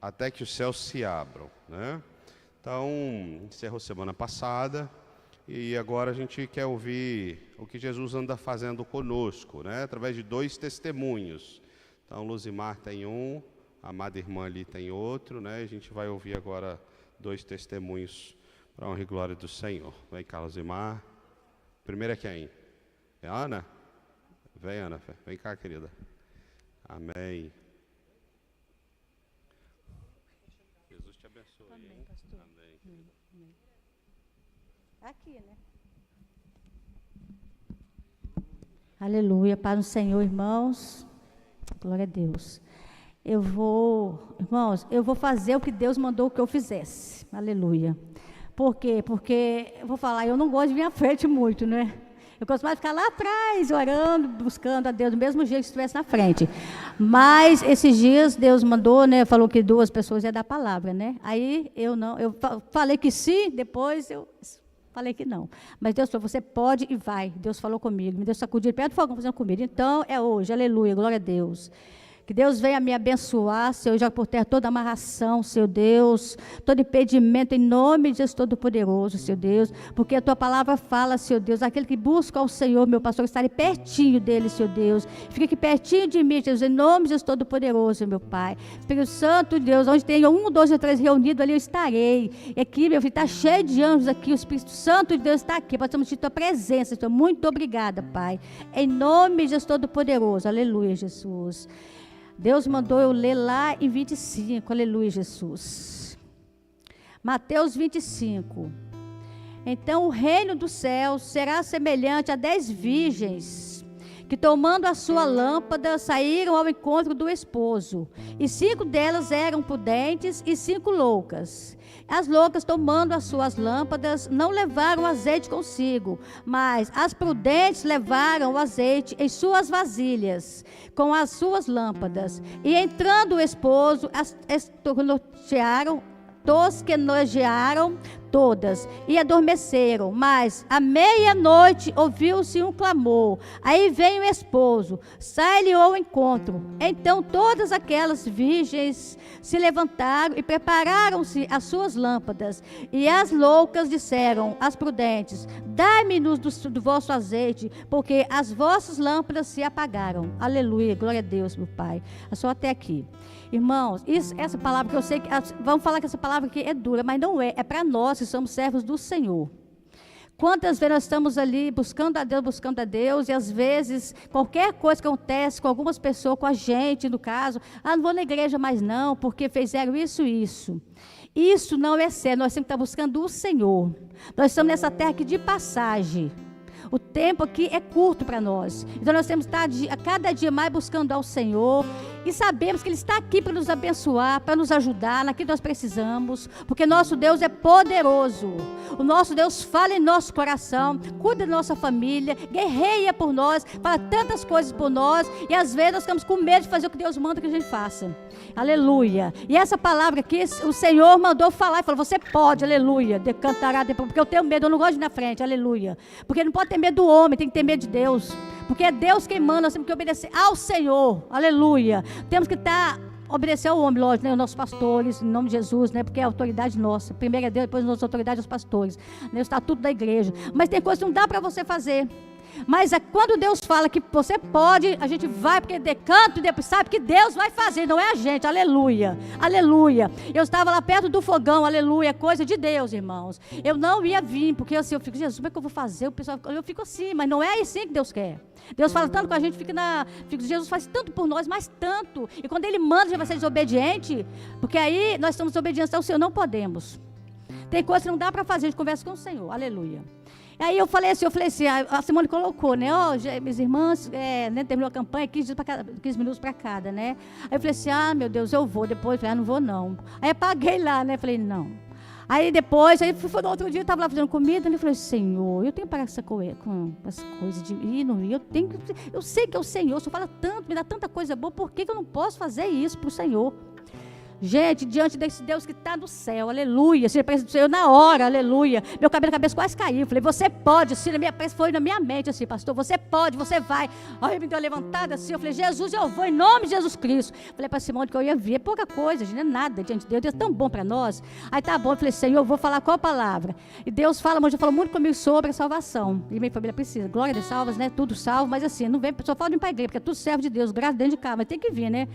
até que os céus se abram, né? Então, encerrou semana passada e agora a gente quer ouvir o que Jesus anda fazendo conosco, né? Através de 2 testemunhos. Então, Luzimar tem um, a amada irmã ali tem outro, né? A gente vai ouvir agora 2 testemunhos para a honra e glória do Senhor. Vem cá, Luzimar. Primeiro é quem? É a Ana? Vem, Ana. Vem cá, querida. Amém. Jesus te abençoe. Amém, pastor. Amém. Amém. Aqui, né? Aleluia, paz no Senhor, irmãos. Glória a Deus. Irmãos, eu vou fazer o que Deus mandou que eu fizesse. Aleluia. Por quê? Porque, eu vou falar, eu não gosto de vir à frente muito, né? Eu gosto mais de ficar lá atrás, orando, buscando a Deus, do mesmo jeito que estivesse na frente. Mas, esses dias, Deus mandou, né? Falou que 2 pessoas ia dar palavra, né? Aí, eu falei que sim, depois eu falei que não. Mas Deus falou, você pode e vai. Deus falou comigo, me deu sacudir perto do fogão fazendo comida. Então, é hoje, aleluia, glória a Deus. Que Deus venha me abençoar, Senhor, joga por terra toda amarração, Senhor Deus, todo impedimento, em nome de Jesus Todo-Poderoso, Senhor Deus, porque a Tua palavra fala, Senhor Deus, aquele que busca ao Senhor, meu pastor, estarei pertinho dele, Senhor Deus, fica aqui pertinho de mim, Jesus, em nome de Jesus Todo-Poderoso, meu Pai. Espírito Santo, Deus, onde tem 1, 2 ou 3 reunidos, ali eu estarei. E aqui, meu filho, está cheio de anjos aqui, o Espírito Santo de Deus está aqui, para sentir Tua presença, Senhor. Muito obrigada, Pai, em nome de Jesus Todo-Poderoso, aleluia, Jesus. Deus mandou eu ler lá em 25, aleluia, Jesus. Mateus 25. Então o reino dos céus será semelhante a 10 virgens, que tomando a sua lâmpada, saíram ao encontro do esposo. E 5 delas eram prudentes e 5 loucas. As loucas, tomando as suas lâmpadas, não levaram azeite consigo, mas as prudentes levaram o azeite em suas vasilhas, com as suas lâmpadas. E entrando o esposo, as tosquenejaram todas e adormeceram. Mas à meia-noite ouviu-se um clamor. Aí vem o esposo, sai-lhe ao encontro. Então todas aquelas virgens se levantaram e prepararam-se as suas lâmpadas. E as loucas disseram às prudentes: dai-me-nos do vosso azeite, porque as vossas lâmpadas se apagaram. Aleluia, glória a Deus, meu Pai. É só até aqui. Irmãos, essa palavra que eu sei que vamos falar que essa palavra aqui é dura, mas não é. É para nós que somos servos do Senhor. Quantas vezes nós estamos ali buscando a Deus, e às vezes qualquer coisa que acontece com algumas pessoas, com a gente, no caso, não vou na igreja mais não, porque fizeram isso e isso. Isso não é sério, nós temos que estar buscando o Senhor. Nós estamos nessa terra aqui de passagem. O tempo aqui é curto para nós. Então nós temos que estar a cada dia mais buscando ao Senhor. E sabemos que Ele está aqui para nos abençoar, para nos ajudar naquilo que nós precisamos. Porque nosso Deus é poderoso. O nosso Deus fala em nosso coração, cuida da nossa família, guerreia por nós, fala tantas coisas por nós. E às vezes nós ficamos com medo de fazer o que Deus manda que a gente faça. Aleluia. E essa palavra aqui, o Senhor mandou falar e falou: você pode, aleluia, decantará depois, porque eu tenho medo, eu não gosto de ir na frente, aleluia. Porque não pode ter medo do homem, tem que ter medo de Deus. Porque é Deus quem manda, nós temos que obedecer ao Senhor, aleluia. Temos que obedecer ao homem, lógico, né? Os nossos pastores, em nome de Jesus, né? Porque é a autoridade nossa. Primeiro é Deus, depois a nossa autoridade é os pastores, né? O estatuto da igreja. Mas tem coisas que não dá para você fazer. Mas quando Deus fala que você pode, a gente vai, porque decanta e depois sabe que Deus vai fazer, não é a gente, aleluia, aleluia. Eu estava lá perto do fogão, aleluia, coisa de Deus, irmãos. Eu não ia vir, porque assim, eu fico, Jesus, como é que eu vou fazer? O pessoal, eu fico assim, mas não é assim que Deus quer. Deus fala tanto com a gente, Jesus faz tanto por nós, mas tanto. E quando Ele manda, a gente vai ser desobediente, porque aí nós estamos desobedientes ao Senhor, não podemos. Tem coisas que não dá para fazer, a gente conversa com o Senhor, aleluia. Aí eu falei assim, a Simone colocou, né, minhas irmãs, né, terminou a campanha, 15 minutos para cada, né. Aí eu falei assim, meu Deus, eu vou, depois, não vou não. Aí apaguei lá, né, falei, não. Aí depois, foi no outro dia, eu estava lá fazendo comida, e eu falei, Senhor, eu tenho que parar com essa coisa de ir, não ir, eu sei que é o Senhor, o Senhor fala tanto, me dá tanta coisa boa, por que eu não posso fazer isso para o Senhor? Gente, diante desse Deus que está no céu, aleluia, se presença do Senhor na hora, aleluia, meu cabelo na cabeça quase caiu, falei, você pode, assim, foi na minha mente, assim, pastor, você pode, você vai, aí me deu uma levantada assim, eu falei, Jesus, eu vou, em nome de Jesus Cristo, falei para Simone que eu ia vir, é pouca coisa, gente, não é nada diante de Deus, Deus é tão bom para nós, aí tá bom, eu falei, Senhor, eu vou falar qual palavra, e Deus já falou muito comigo sobre a salvação, e minha família precisa, glória a Deus, salvas, né, tudo salvo, mas assim, não vem, só falta vir para a igreja, porque é tudo servo de Deus, graças dentro de casa, mas tem que vir, né,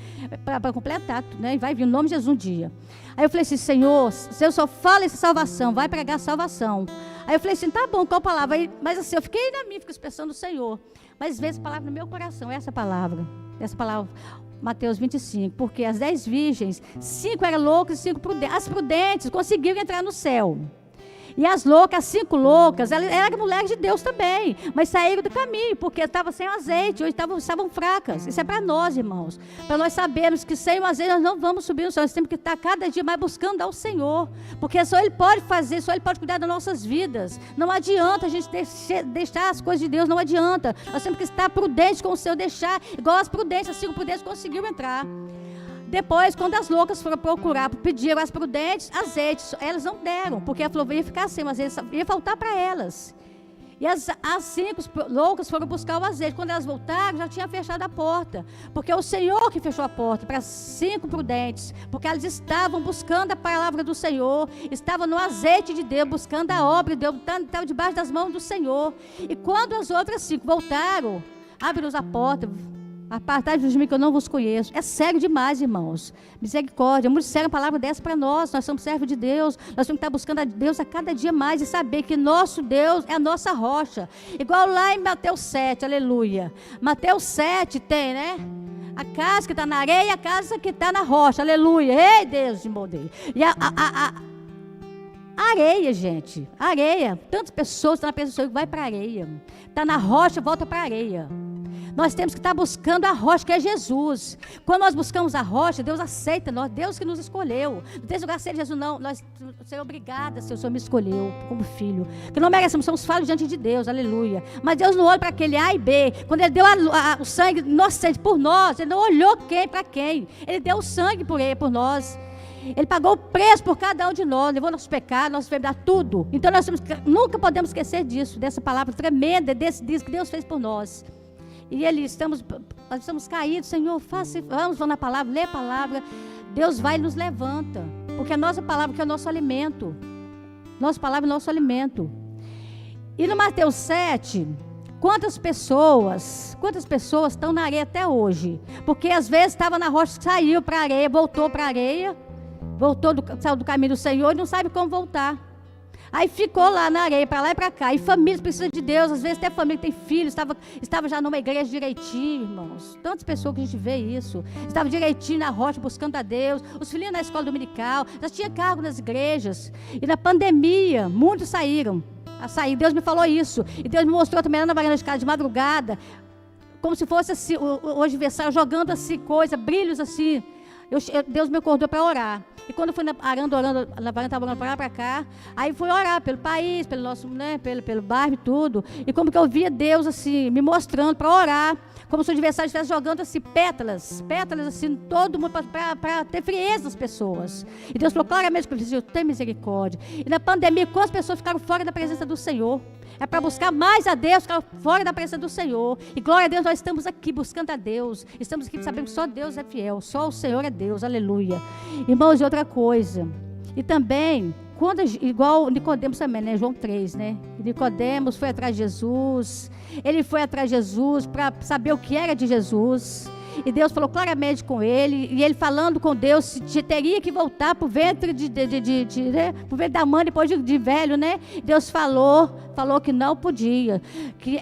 para completar, né, e vai vir, em nome de Jesus um dia. Aí eu falei assim, Senhor, se eu só falo essa salvação, vai pregar salvação. Aí eu falei assim, tá bom, qual palavra? Aí, mas assim, eu fiquei na minha, fico expressando o Senhor. Mas veio essa palavra no meu coração, essa palavra, Mateus 25, porque as 10 virgens, 5 eram loucas e 5 prudentes. As prudentes conseguiram entrar no céu. E as loucas, as 5 loucas, elas eram mulheres de Deus também, mas saíram do caminho, porque estavam sem azeite, hoje estavam fracas. Isso é para nós, irmãos, para nós sabermos que sem o azeite nós não vamos subir no céu, nós temos que estar cada dia mais buscando ao Senhor, porque só Ele pode fazer, só Ele pode cuidar das nossas vidas. Não adianta a gente deixar as coisas de Deus, não adianta. Nós temos que estar prudentes com o Senhor, deixar, igual as prudentes, as 5 prudentes conseguiram entrar. Depois, quando as loucas foram procurar, pediram às prudentes azeite, elas não deram, porque ela falou, ia ficar sem, mas ia faltar para elas. E as 5 loucas foram buscar o azeite. Quando elas voltaram, já tinha fechado a porta, porque é o Senhor que fechou a porta para as 5 prudentes, porque elas estavam buscando a palavra do Senhor, estavam no azeite de Deus, buscando a obra de Deus, estavam debaixo das mãos do Senhor. E quando as outras 5 voltaram, abriram a porta, apartai-vos de mim que eu não vos conheço. É sério demais, irmãos. Misericórdia. É muito sério a palavra dessa para nós. Nós somos servos de Deus. Nós temos que estar buscando a Deus a cada dia mais e saber que nosso Deus é a nossa rocha. Igual lá em Mateus 7, aleluia. Mateus 7 tem, né? A casa que está na areia e a casa que está na rocha, aleluia. Ei, Deus de moldeio. E a areia, gente. Areia. Tantas pessoas estão na presença que vai para a areia. Está na rocha, volta para a areia. Nós temos que estar buscando a rocha, que é Jesus. Quando nós buscamos a rocha, Deus aceita nós, Deus que nos escolheu. Não tem lugar ser Jesus, não. Senhor, obrigada, se o Senhor me escolheu como filho. Que não merecemos, somos falhos diante de Deus, aleluia. Mas Deus não olha para aquele A e B. Quando Ele deu o sangue inocente por nós, Ele não olhou para quem. Ele deu o sangue por nós. Ele pagou o preço por cada um de nós, levou nossos pecados, nossa enfermidade, tudo. Então nós nunca podemos esquecer disso, dessa palavra tremenda, desse que Deus fez por nós. E nós estamos caídos, Senhor, vamos na palavra, lê a palavra, Deus vai e nos levanta, porque a nossa palavra que é o nosso alimento, nossa palavra é o nosso alimento. E no Mateus 7, quantas pessoas estão na areia até hoje? Porque às vezes estava na rocha, saiu para a areia, voltou para a areia, saiu do caminho do Senhor e não sabe como voltar. Aí ficou lá na areia, para lá e para cá. E famílias precisam de Deus. Às vezes até família que tem filhos. Estava já numa igreja direitinho, irmãos. Tantas pessoas que a gente vê isso. Estava direitinho na rocha, buscando a Deus. Os filhinhos na escola dominical. Já tinha cargo nas igrejas. E na pandemia, muitos saíram. Deus me falou isso. E Deus me mostrou também lá na varanda de casa de madrugada. Como se fosse assim, o adversário jogando assim coisa, brilhos assim. Deus me acordou para orar. E quando eu fui orando, na varanda, estava orando para lá para cá, aí fui orar pelo país, pelo nosso, né, pelo bairro e tudo. E como que eu via Deus assim, me mostrando para orar, como se o adversário estivesse jogando assim, pétalas assim, todo mundo, para ter frieza nas pessoas. E Deus falou claramente que eu disse, tem misericórdia. E na pandemia, quantas pessoas ficaram fora da presença do Senhor? É para buscar mais a Deus, ficar fora da presença do Senhor. E glória a Deus, nós estamos aqui buscando a Deus. Estamos aqui sabendo que só Deus é fiel, só o Senhor é Deus, aleluia. Irmãos, e outra coisa. E também, igual Nicodemos também, né? João 3, né? Nicodemos foi atrás de Jesus. Ele foi atrás de Jesus para saber o que era de Jesus. E Deus falou claramente com ele, e ele falando com Deus, teria que voltar para o ventre né? Pro ventre da mãe depois de velho, né? Deus falou que não podia, que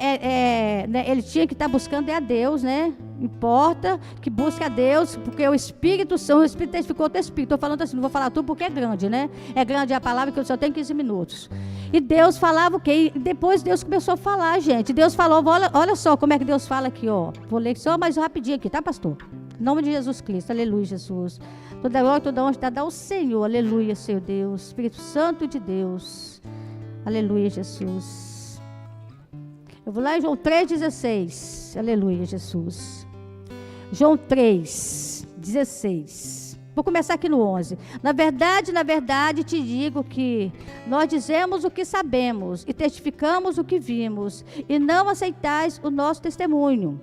né? Ele tinha que estar buscando a Deus, né? Importa que busque a Deus, porque o Espírito Santo, o Espírito testificou outro Espírito. Estou falando assim, não vou falar tudo porque é grande, né? É grande a palavra que eu só tenho 15 minutos. E Deus falava o quê? E depois Deus começou a falar, gente. Deus falou, olha só como é que Deus fala aqui, ó. Vou ler só mais rapidinho aqui, tá, pastor? Em nome de Jesus Cristo, aleluia, Jesus. Toda glória, toda honra está dada ao Senhor, aleluia, Senhor Deus. Espírito Santo de Deus, aleluia, Jesus. Eu vou lá em João 3,16, aleluia, Jesus. João 3,16. Vou começar aqui no 11. Na verdade, te digo que nós dizemos o que sabemos e testificamos o que vimos, e não aceitais o nosso testemunho.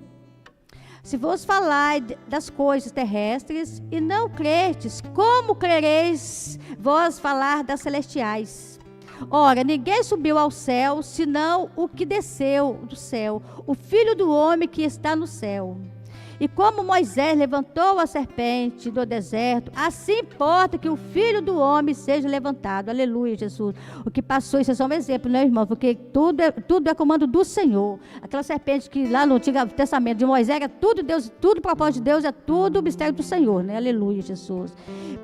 Se vos falar das coisas terrestres e não crerdes, como crereis vós falar das celestiais? Ora, ninguém subiu ao céu, senão o que desceu do céu, o Filho do homem que está no céu. E como Moisés levantou a serpente do deserto, assim importa que o Filho do homem seja levantado. Aleluia, Jesus. O que passou, isso é só um exemplo, né, irmão? Porque tudo é comando do Senhor. Aquela serpente que lá no Antigo Testamento de Moisés é tudo Deus, tudo propósito de Deus, é tudo mistério do Senhor, né? Aleluia, Jesus.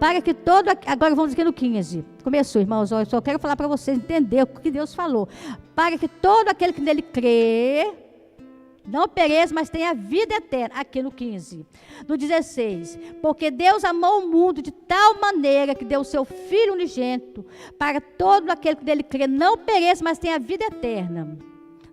Para que todo... Agora vamos aqui no 15. Começou, irmãos. Eu só quero falar para vocês entender o que Deus falou. Para que todo aquele que nele crê não pereça, mas tenha vida eterna. Aqui no 15. No 16. Porque Deus amou o mundo de tal maneira que deu o seu Filho unigênito, para todo aquele que dele crê não pereça, mas tenha vida eterna.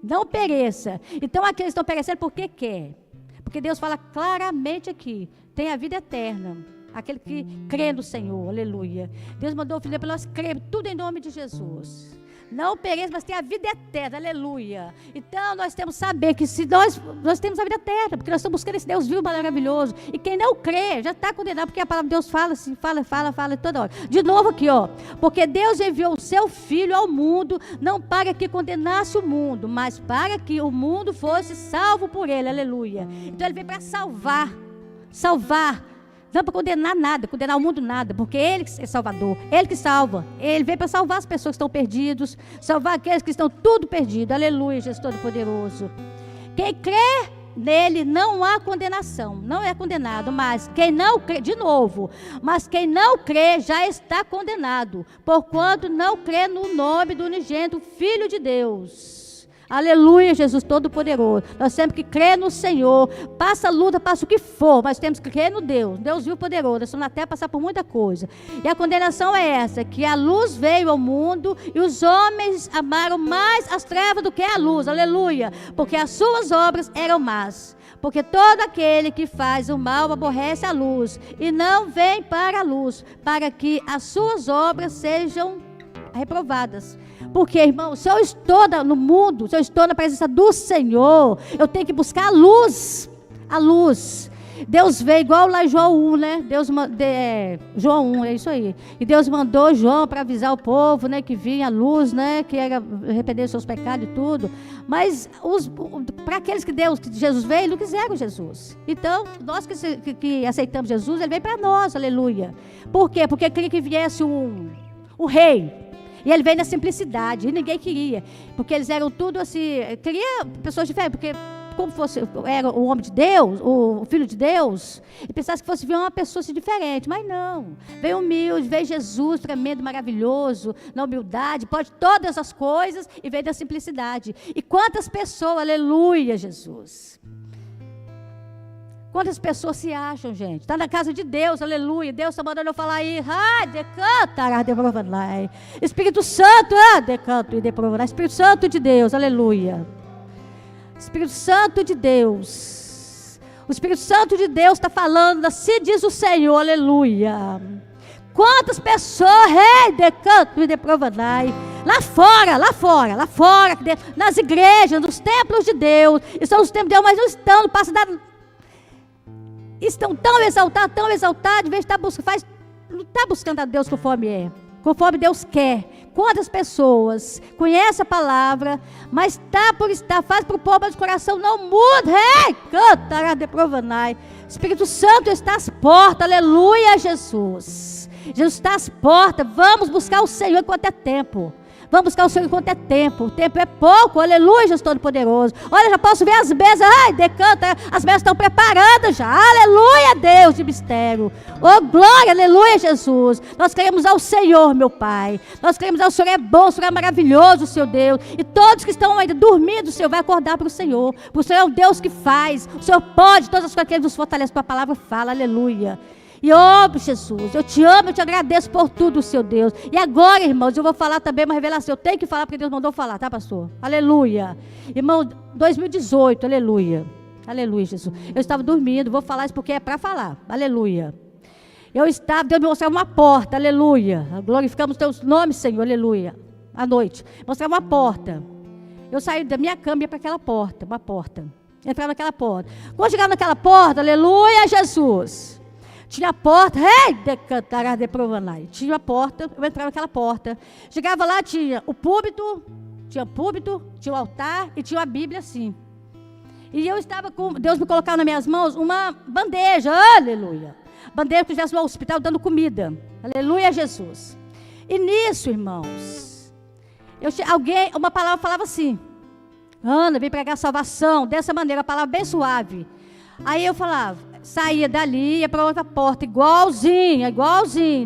Não pereça. Então aqueles estão perecendo porque quer. Porque Deus fala claramente aqui, tem a vida eterna. Aquele que crê no Senhor, aleluia. Deus mandou o Filho para nós crer, tudo em nome de Jesus. Não pereça, mas tem a vida eterna, aleluia. Então nós temos que saber que se nós temos a vida eterna, porque nós estamos buscando esse Deus vivo, maravilhoso. E quem não crê já está condenado, porque a palavra de Deus fala assim, fala toda hora. De novo aqui, ó. Porque Deus enviou o seu Filho ao mundo, não para que condenasse o mundo, mas para que o mundo fosse salvo por ele, aleluia. Então ele veio para salvar. Não para condenar nada, condenar o mundo nada, porque Ele é Salvador, Ele que salva. Ele veio para salvar as pessoas que estão perdidas, salvar aqueles que estão tudo perdidos. Aleluia, Jesus Todo-Poderoso. Quem crê nele não há condenação, não é condenado, mas quem não crê, de novo, mas quem não crê já está condenado, porquanto não crê no nome do unigênito Filho de Deus. Aleluia, Jesus Todo-Poderoso. Nós temos que crer no Senhor. Passa a luta, passa o que for, mas temos que crer no Deus. Deus viu poderoso. Nós estamos até passar por muita coisa. E a condenação é essa, que a luz veio ao mundo e os homens amaram mais as trevas do que a luz. Aleluia. Porque as suas obras eram más. Porque todo aquele que faz o mal aborrece a luz e não vem para a luz, para que as suas obras sejam reprovadas. Porque, irmão, se eu estou no mundo, se eu estou na presença do Senhor, eu tenho que buscar a luz. A luz. Deus veio igual lá em João 1, né? João 1, é isso aí. E Deus mandou João para avisar o povo, né? Que vinha a luz, né? Que era arrepender dos seus pecados e tudo. Mas para aqueles que Jesus veio, não quiseram Jesus. Então, nós que aceitamos Jesus, Ele veio para nós, aleluia. Por quê? Porque queria que viesse um rei. E ele veio na simplicidade, e ninguém queria, porque eles eram tudo assim, queria pessoas diferentes, porque como era o homem de Deus, o Filho de Deus, e pensasse que fosse vir uma pessoa assim, diferente, mas não, veio humilde, veio Jesus, tremendo, maravilhoso, na humildade, pode todas as coisas, e veio da simplicidade. E quantas pessoas, aleluia, Jesus. Quantas pessoas se acham, gente? Está na casa de Deus, aleluia. Deus está mandando eu falar aí. Espírito Santo, Espírito Santo de Deus, aleluia. Espírito Santo de Deus. O Espírito Santo de Deus está falando, assim diz o Senhor, aleluia. Quantas pessoas, lá fora, nas igrejas, nos templos de Deus, estão nos templos de Deus, mas não estão, não passa nada. Estão tão exaltados, de vez de não está buscando a Deus conforme Deus quer. Quantas pessoas conhecem a palavra, mas faz para o povo, mas o coração não muda. Espírito Santo está às portas, aleluia, Jesus. Jesus está às portas, vamos buscar o Senhor enquanto é tempo. Vamos buscar o Senhor enquanto é tempo. O tempo é pouco, aleluia, Jesus Todo-Poderoso. Olha, já posso ver as mesas, decanta, as mesas estão preparadas já, aleluia, Deus de mistério. Oh, glória, aleluia, Jesus. Nós queremos ao Senhor, meu Pai. Nós queremos ao Senhor, é bom, o Senhor é maravilhoso, Seu Deus. E todos que estão ainda dormindo, o Senhor vai acordar para o Senhor. O Senhor é o Deus que faz. O Senhor pode, todas as coisas que Ele nos fortalece, para a palavra fala, aleluia. E Jesus, eu te amo, eu te agradeço por tudo, seu Deus. E agora, irmãos, eu vou falar também uma revelação. Eu tenho que falar porque Deus mandou falar, tá, pastor? Aleluia. Irmão, 2018, aleluia. Aleluia, Jesus. Eu estava dormindo, vou falar isso porque é para falar. Aleluia. Deus me mostrava uma porta, aleluia. Glorificamos teus nomes, Senhor, aleluia. À noite, mostrava uma porta. Eu saí da minha cama e ia para aquela porta, uma porta. Entrava naquela porta. Quando chegava naquela porta, aleluia, Jesus. Tinha a porta, decantará de provanai. Tinha a porta, eu entrava naquela porta. Chegava lá, tinha o púlpito, tinha o altar e tinha a Bíblia assim. E eu estava com, Deus me colocava nas minhas mãos uma bandeja, aleluia. Bandeja que estivesse no hospital dando comida. Aleluia, Jesus. E nisso, irmãos, uma palavra falava assim: Ana, vem pregar salvação, dessa maneira, a palavra bem suave. Aí eu falava, saía dali, ia para outra porta, igualzinho,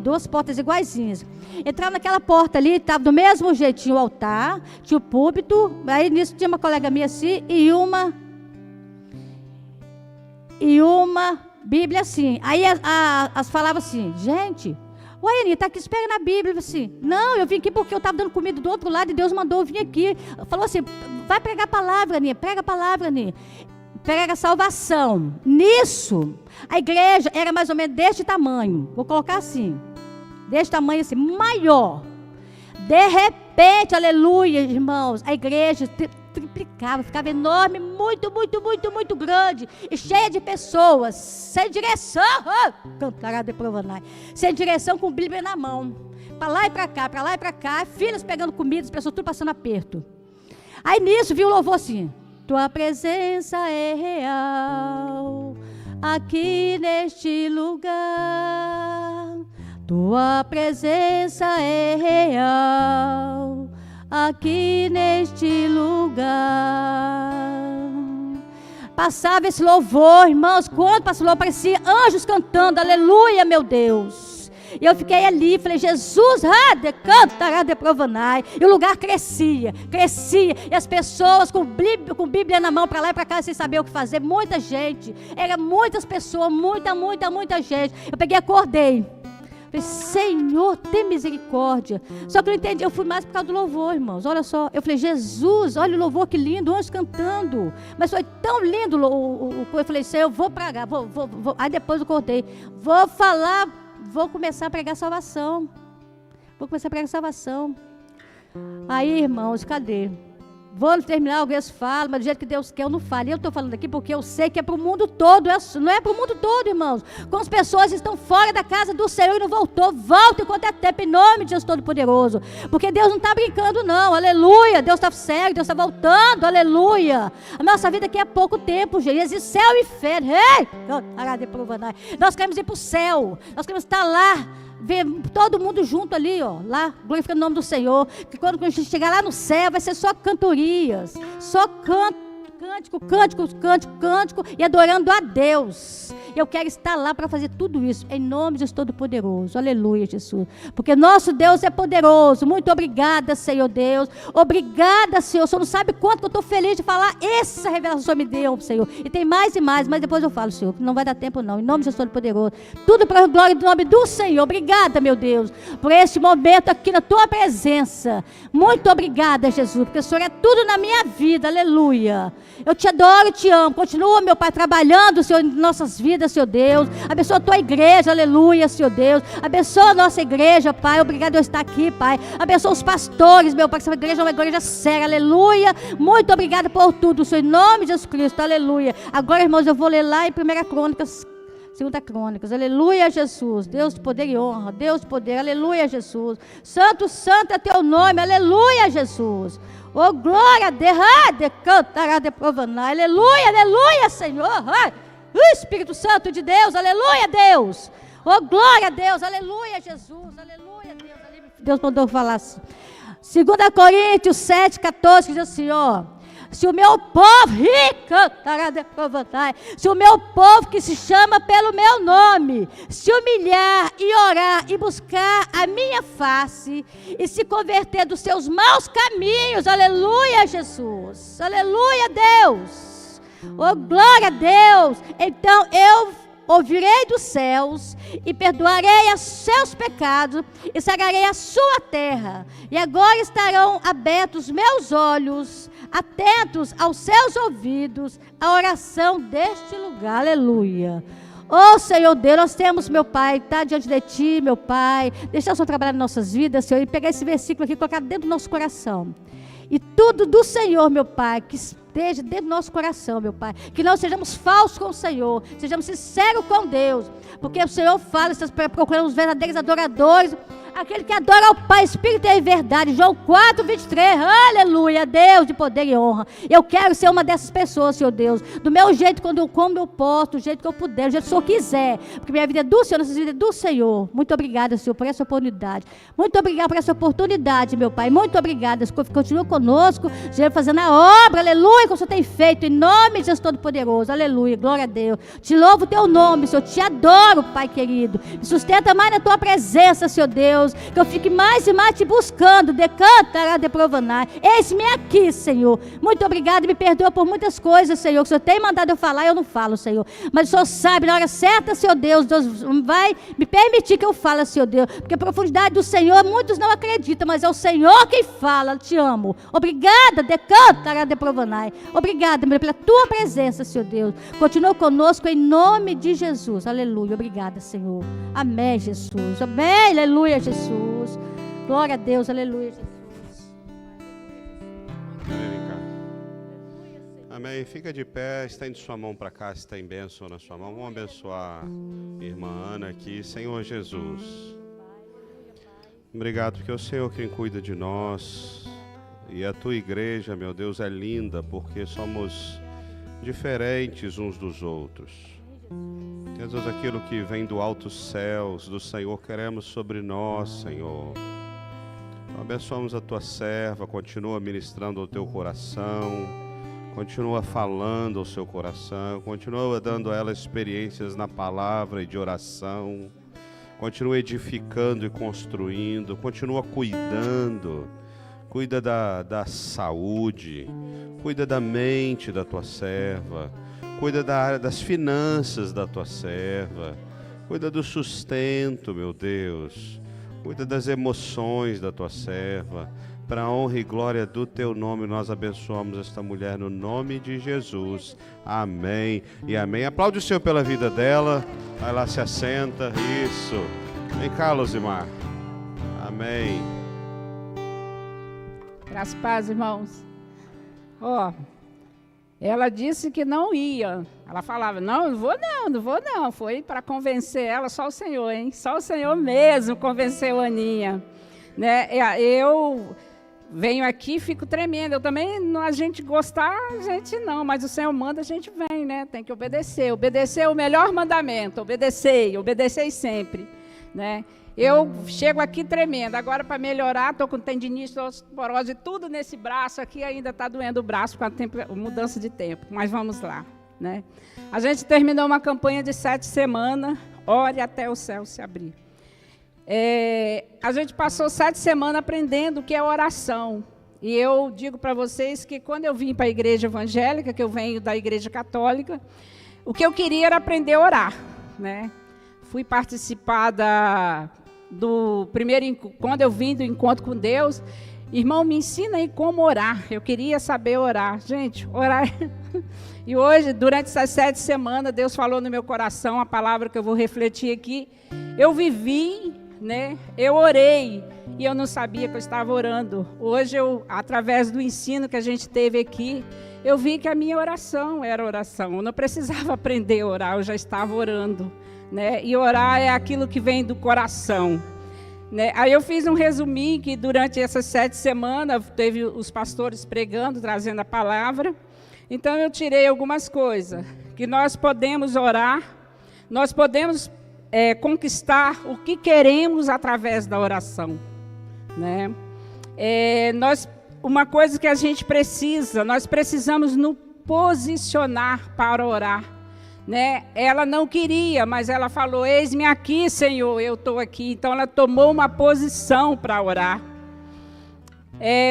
duas portas iguaizinhas. Entrava naquela porta ali, estava do mesmo jeito, tinha o altar, tinha o púlpito, aí nisso tinha uma colega minha assim, e uma Bíblia assim. Aí as falavam assim, gente, uai, Aninha, está aqui esperando a Bíblia. Assim, não, eu vim aqui porque eu estava dando comida do outro lado e Deus mandou eu vir aqui. Falou assim, vai pregar a palavra, Aninha, prega a palavra, Aninha. Prega a salvação. Nisso, a igreja era mais ou menos deste tamanho. Vou colocar assim, deste tamanho assim, maior. De repente, aleluia, irmãos, a igreja triplicava, ficava enorme, muito grande, e cheia de pessoas, sem direção, cantará de provanai, sem direção, com Bíblia na mão, para lá e para cá, filhas pegando comida, as pessoas tudo passando aperto. Aí nisso, viu o louvor assim, tua presença é real, aqui neste lugar, tua presença é real, aqui neste lugar. Passava esse louvor, irmãos, quando passava o louvor, parecia anjos cantando, aleluia, meu Deus. E eu fiquei ali, falei, Jesus, cantará de provanai. E o lugar crescia, e as pessoas com Bíblia na mão, para lá e para cá, sem saber o que fazer, muita gente, eram muitas pessoas, muita gente. Eu peguei e acordei. Falei, Senhor, tem misericórdia. Só que eu não entendi, eu fui mais por causa do louvor, irmãos. Olha só, eu falei, Jesus, olha o louvor, que lindo, anjos cantando. Mas foi tão lindo eu falei, Senhor, eu vou pregar, vou. Aí depois eu acordei, vou começar a pregar salvação. Aí, irmãos, cadê? Vou terminar, alguém fala, mas do jeito que Deus quer, eu não falo. Eu estou falando aqui porque eu sei que é para o mundo todo. Não é para o mundo todo, irmãos. Como as pessoas estão fora da casa do Senhor e não voltou, volta enquanto é tempo, em nome de Deus Todo-Poderoso. Porque Deus não está brincando, não. Aleluia. Deus está sério, Deus está voltando. Aleluia. A nossa vida aqui é pouco tempo, gente. Existe céu e inferno. Nós queremos ir para o céu. Nós queremos estar lá. Ver todo mundo junto ali, ó, lá, glorificando o nome do Senhor, que quando a gente chegar lá no céu, vai ser só cantorias, só cântico, e adorando a Deus. Eu quero estar lá para fazer tudo isso, em nome de Deus Todo-Poderoso, aleluia, Jesus, porque nosso Deus é poderoso. Muito obrigada, Senhor Deus, obrigada, Senhor. O Senhor não sabe quanto que eu estou feliz de falar essa revelação que o Senhor me deu, Senhor, e tem mais e mais, mas depois eu falo, Senhor, que não vai dar tempo não, em nome de Deus Todo-Poderoso, tudo para a glória do nome do Senhor. Obrigada, meu Deus, por este momento aqui na tua presença. Muito obrigada, Jesus, porque o Senhor é tudo na minha vida, aleluia. Eu te adoro e te amo. Continua, meu Pai, trabalhando, Senhor, em nossas vidas, Senhor Deus. Abençoa a tua igreja, aleluia, Senhor Deus. Abençoa a nossa igreja, Pai. Obrigado por eu estar aqui, Pai. Abençoa os pastores, meu Pai, que essa igreja é uma igreja séria, aleluia. Muito obrigada por tudo, Senhor, em nome de Jesus Cristo, aleluia. Agora, irmãos, eu vou ler lá em 1 Crônicas, 2 Crônicas, aleluia, Jesus. Deus de poder e honra, Deus de poder, aleluia, Jesus. Santo, santo é teu nome, aleluia, Jesus. Oh, glória a Deus, cantará de provanai, aleluia, Senhor. Espírito Santo de Deus, aleluia, Deus. Oh, glória a Deus, aleluia, Jesus, aleluia, Deus. Deus mandou falar assim. 2 Coríntios 7,14, diz assim, ó. Se o meu povo, se o meu povo que se chama pelo meu nome, se humilhar e orar e buscar a minha face e se converter dos seus maus caminhos, aleluia, Jesus, aleluia, Deus, oh, glória a Deus, então eu ouvirei dos céus e perdoarei os seus pecados e sararei a sua terra. E agora estarão abertos meus olhos, atentos aos seus ouvidos, a oração deste lugar. Aleluia. Oh, Senhor Deus, nós temos, meu Pai, tá diante de Ti, meu Pai. Deixar o Senhor trabalhar nas nossas vidas, Senhor, e pegar esse versículo aqui e colocar dentro do nosso coração. E tudo do Senhor, meu Pai, que esteja dentro do nosso coração, meu Pai. Que não sejamos falsos com o Senhor, sejamos sinceros com Deus. Porque o Senhor fala, estamos procurando os verdadeiros adoradores, aquele que adora ao Pai, Espírito e verdade. João 4, 23, aleluia, Deus de poder e honra. Eu quero ser uma dessas pessoas, Senhor Deus, do meu jeito, quando eu como, eu posso, do jeito que eu puder, do jeito que o Senhor quiser, porque minha vida é do Senhor, nossa vida é do Senhor. Muito obrigada, Senhor, por essa oportunidade. Muito obrigada por essa oportunidade, meu Pai. Muito obrigada, continua conosco, Senhor, fazendo a obra, aleluia, que o Senhor tem feito, em nome de Jesus Todo-Poderoso, aleluia, glória a Deus. Te louvo o teu nome, Senhor, te adoro, Pai querido. Me sustenta mais na tua presença, Senhor Deus, que eu fique mais e mais te buscando, decantará de provanar. Eis-me aqui, Senhor. Muito obrigado, me perdoa por muitas coisas, Senhor, que o Senhor tem mandado eu falar e eu não falo, Senhor. Mas o Senhor sabe, na hora certa, Senhor Deus, Deus vai me permitir que eu fale, Senhor Deus, porque a profundidade do Senhor, muitos não acreditam, mas é o Senhor quem fala. Te amo. Obrigada, decantará de provanar. Obrigada, meu, pela tua presença, Senhor Deus. Continua conosco em nome de Jesus. Aleluia. Obrigada, Senhor. Amém, Jesus. Amém, aleluia, Jesus. Glória a Deus, aleluia, Jesus. Amém, cá. Amém. Fica de pé, estende sua mão para cá, se tem bênção na sua mão. Vamos abençoar a irmã Ana aqui. Senhor Jesus, obrigado porque é o Senhor quem cuida de nós. E a tua igreja, meu Deus, é linda porque somos diferentes uns dos outros. Jesus, aquilo que vem do altos céus, do Senhor, queremos sobre nós, Senhor. Abençoamos a tua serva, continua ministrando ao teu coração, continua falando ao seu coração, continua dando a ela experiências na palavra e de oração, continua edificando e construindo, continua cuidando, cuida da saúde, cuida da mente da tua serva, cuida da área das finanças da tua serva, cuida do sustento, meu Deus, cuida das emoções da tua serva. Para a honra e glória do teu nome, nós abençoamos esta mulher no nome de Jesus. Amém e amém. Aplaude o Senhor pela vida dela. Vai lá, se assenta. Isso. Vem cá, Luzimar. Amém. Graças a paz, irmãos. Ela disse que não ia. Ela falava, não vou não. Foi para convencer ela, só o Senhor, hein? Só o Senhor mesmo convenceu a Aninha. Né? Eu venho aqui, fico tremendo. Eu também, a gente gostar, a gente não. Mas o Senhor manda, a gente vem, né? Tem que obedecer. Obedecer é o melhor mandamento. Obedecei sempre, né? Eu chego aqui tremendo. Agora, para melhorar, estou com tendinite, osteoporose, tudo nesse braço aqui. Ainda está doendo o braço com a mudança de tempo. Mas vamos lá, né? A gente terminou uma campanha de 7 semanas. Ore até o céu se abrir. A gente passou 7 semanas aprendendo o que é oração. E eu digo para vocês que quando eu vim para a igreja evangélica, que eu venho da igreja católica, o que eu queria era aprender a orar, né? Fui participar do primeiro, quando eu vim do encontro com Deus, irmão, me ensina aí como orar. Eu queria saber orar. Gente, orar. E hoje, durante essas 7 semanas, Deus falou no meu coração a palavra que eu vou refletir aqui. Eu vivi, né? Eu orei e eu não sabia que eu estava orando. Hoje, através do ensino que a gente teve aqui, eu vi que a minha oração era oração. Eu não precisava aprender a orar, eu já estava orando. Né? E orar é aquilo que vem do coração. Né? Aí eu fiz um resuminho que durante essas 7 semanas teve os pastores pregando, trazendo a palavra. Então eu tirei algumas coisas. Que nós podemos orar, nós podemos conquistar o que queremos através da oração. Né? Uma coisa que a gente precisa, nós precisamos nos posicionar para orar. Né? Ela não queria, mas ela falou, eis-me aqui, Senhor, eu estou aqui. Então ela tomou uma posição para orar.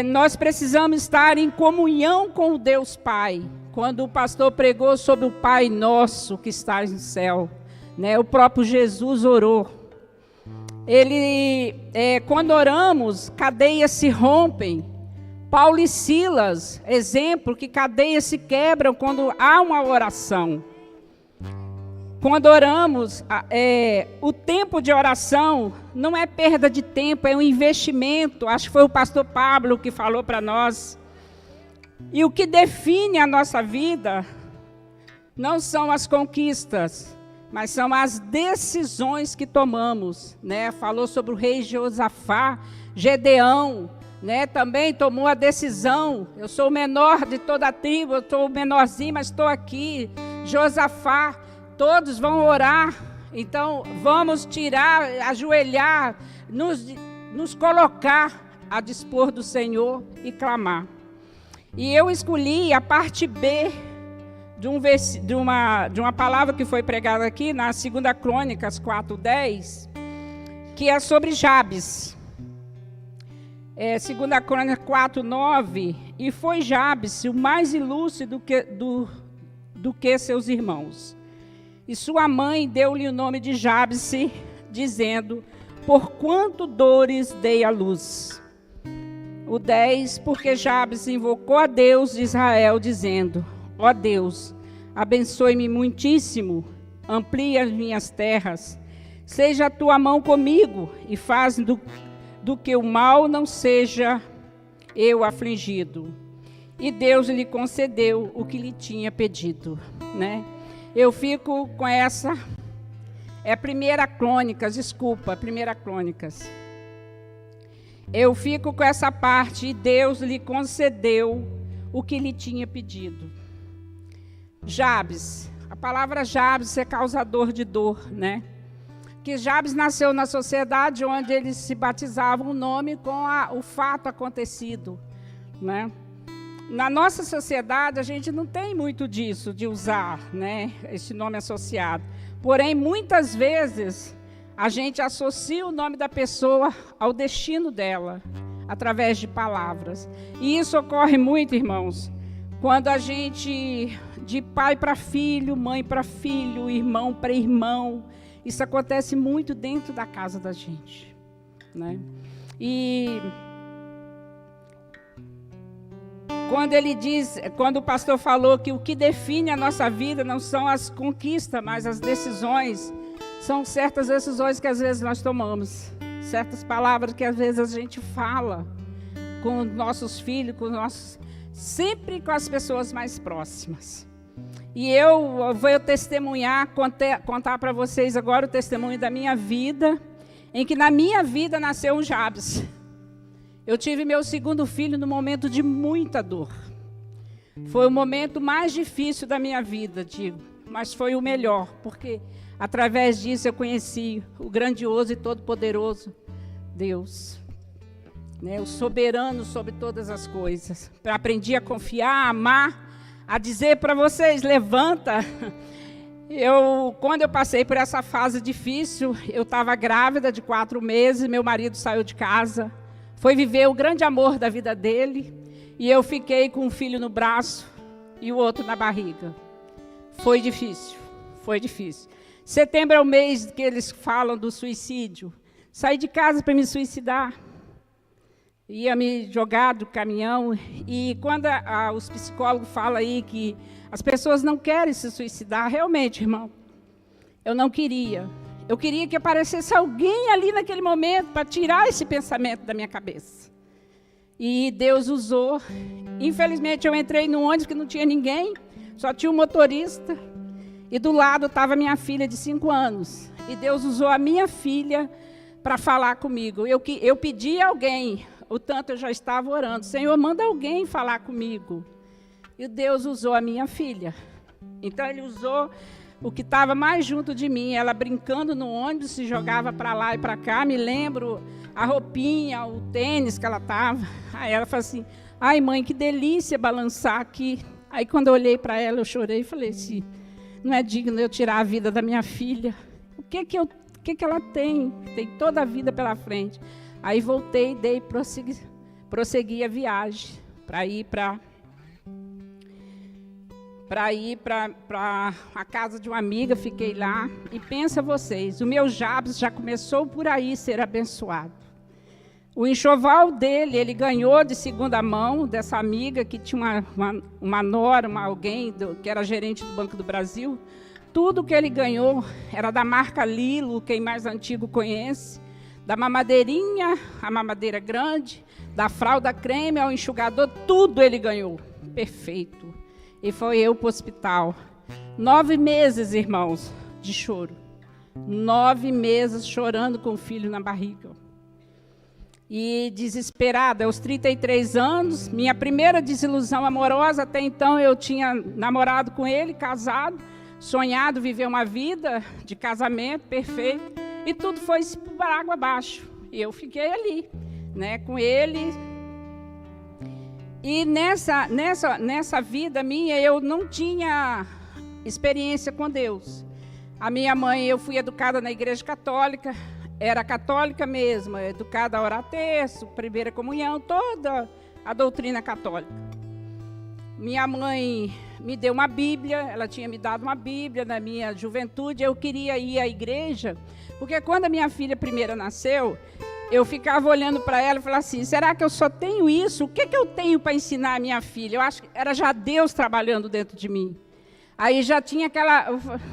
Nós precisamos estar em comunhão com o Deus Pai. Quando o pastor pregou sobre o Pai Nosso que está no céu, né? O próprio Jesus orou. Quando oramos, cadeias se rompem. Paulo e Silas, exemplo que cadeias se quebram quando há uma oração. quando oramos, o tempo de oração não é perda de tempo, é um investimento. Acho que foi o pastor Pablo que falou para nós. E o que define a nossa vida não são as conquistas, mas são as decisões que tomamos, né? Falou sobre o rei Josafá, Gedeão, né? Também tomou a decisão. Eu sou o menor de toda a tribo, eu sou o menorzinho, mas estou aqui. Josafá, todos vão orar. Então, vamos tirar, ajoelhar, nos colocar a dispor do Senhor e clamar. E eu escolhi a parte B de uma palavra que foi pregada aqui na 2 Crônicas 4:10, que é sobre Jabes. 2 Crônicas 4:9, e foi Jabes o mais ilustre do que seus irmãos. E sua mãe deu-lhe o nome de Jabes, dizendo, por quanto dores dei à luz. O 10, porque Jabes invocou a Deus de Israel, dizendo, ó Deus, abençoe-me muitíssimo, amplie as minhas terras, seja a tua mão comigo, e faz do que o mal não seja eu afligido. E Deus lhe concedeu o que lhe tinha pedido, né? Eu fico com essa, 1 Crônicas, desculpa, 1 Crônicas. Eu fico com essa parte, e Deus lhe concedeu o que lhe tinha pedido. Jabes, a palavra Jabes é causador de dor, né? Que Jabes nasceu na sociedade onde eles se batizavam o nome com o fato acontecido, né? Na nossa sociedade, a gente não tem muito disso, de usar, né, esse nome associado. Porém, muitas vezes, a gente associa o nome da pessoa ao destino dela, através de palavras. E isso ocorre muito, irmãos, quando a gente, de pai para filho, mãe para filho, irmão para irmão, isso acontece muito dentro da casa da gente, né? E quando o pastor falou que o que define a nossa vida não são as conquistas, mas as decisões, são certas decisões que às vezes nós tomamos, certas palavras que às vezes a gente fala com nossos filhos, sempre com as pessoas mais próximas. E eu vou testemunhar, contar para vocês agora o testemunho da minha vida, em que na minha vida nasceu um Jabes. Eu tive meu segundo filho no momento de muita dor. Foi o momento mais difícil da minha vida, digo, mas foi o melhor, porque através disso eu conheci o grandioso e todo-poderoso Deus, né, o soberano sobre todas as coisas. Aprendi a confiar, a amar, a dizer para vocês, levanta. Quando eu passei por essa fase difícil, eu estava grávida de 4 meses, meu marido saiu de casa, foi viver o grande amor da vida dele, e eu fiquei com um filho no braço e o outro na barriga. Foi difícil, foi difícil. Setembro é o mês que eles falam do suicídio. Saí de casa para me suicidar. Ia me jogar do caminhão. E quando os psicólogos falam aí que as pessoas não querem se suicidar, realmente, irmão, eu não queria. Eu queria que aparecesse alguém ali naquele momento para tirar esse pensamento da minha cabeça. E Deus usou. Infelizmente, eu entrei num ônibus que não tinha ninguém, só tinha um motorista. E do lado estava minha filha de 5 anos. E Deus usou a minha filha para falar comigo. Eu pedi a alguém, o tanto eu já estava orando, Senhor, manda alguém falar comigo. E Deus usou a minha filha. Então, Ele usou o que estava mais junto de mim, ela brincando no ônibus, se jogava para lá e para cá. Me lembro a roupinha, o tênis que ela estava. Aí ela falou assim, ai mãe, que delícia balançar aqui. Aí quando eu olhei para ela, eu chorei e falei assim, não é digno eu tirar a vida da minha filha. O que ela tem? Tem toda a vida pela frente. Aí voltei e prossegui a viagem para ir para a casa de uma amiga, fiquei lá. E pensa vocês, o meu Jabes já começou por aí ser abençoado. O enxoval dele, ele ganhou de segunda mão, dessa amiga que tinha uma nora, alguém que era gerente do Banco do Brasil. tudo que ele ganhou era da marca Lilo, quem mais antigo conhece, da mamadeirinha, a mamadeira grande, da fralda creme ao enxugador, tudo ele ganhou. Perfeito. E foi eu para o hospital. 9 meses, irmãos, de choro. 9 meses chorando com o filho na barriga. E desesperada, aos 33 anos, minha primeira desilusão amorosa, até então eu tinha namorado com ele, casado, sonhado viver uma vida de casamento perfeito, e tudo foi por água abaixo. E eu fiquei ali, né, com ele. E nessa vida minha, eu não tinha experiência com Deus. A minha mãe, eu fui educada na igreja católica, era católica mesmo, educada a orar terço, primeira comunhão, toda a doutrina católica. Minha mãe me deu uma Bíblia, ela tinha me dado uma Bíblia na minha juventude, eu queria ir à igreja, porque quando a minha filha primeira nasceu, eu ficava olhando para ela e falava assim, será que eu só tenho isso? O que eu tenho para ensinar a minha filha? Eu acho que era já Deus trabalhando dentro de mim. Aí já tinha aquela,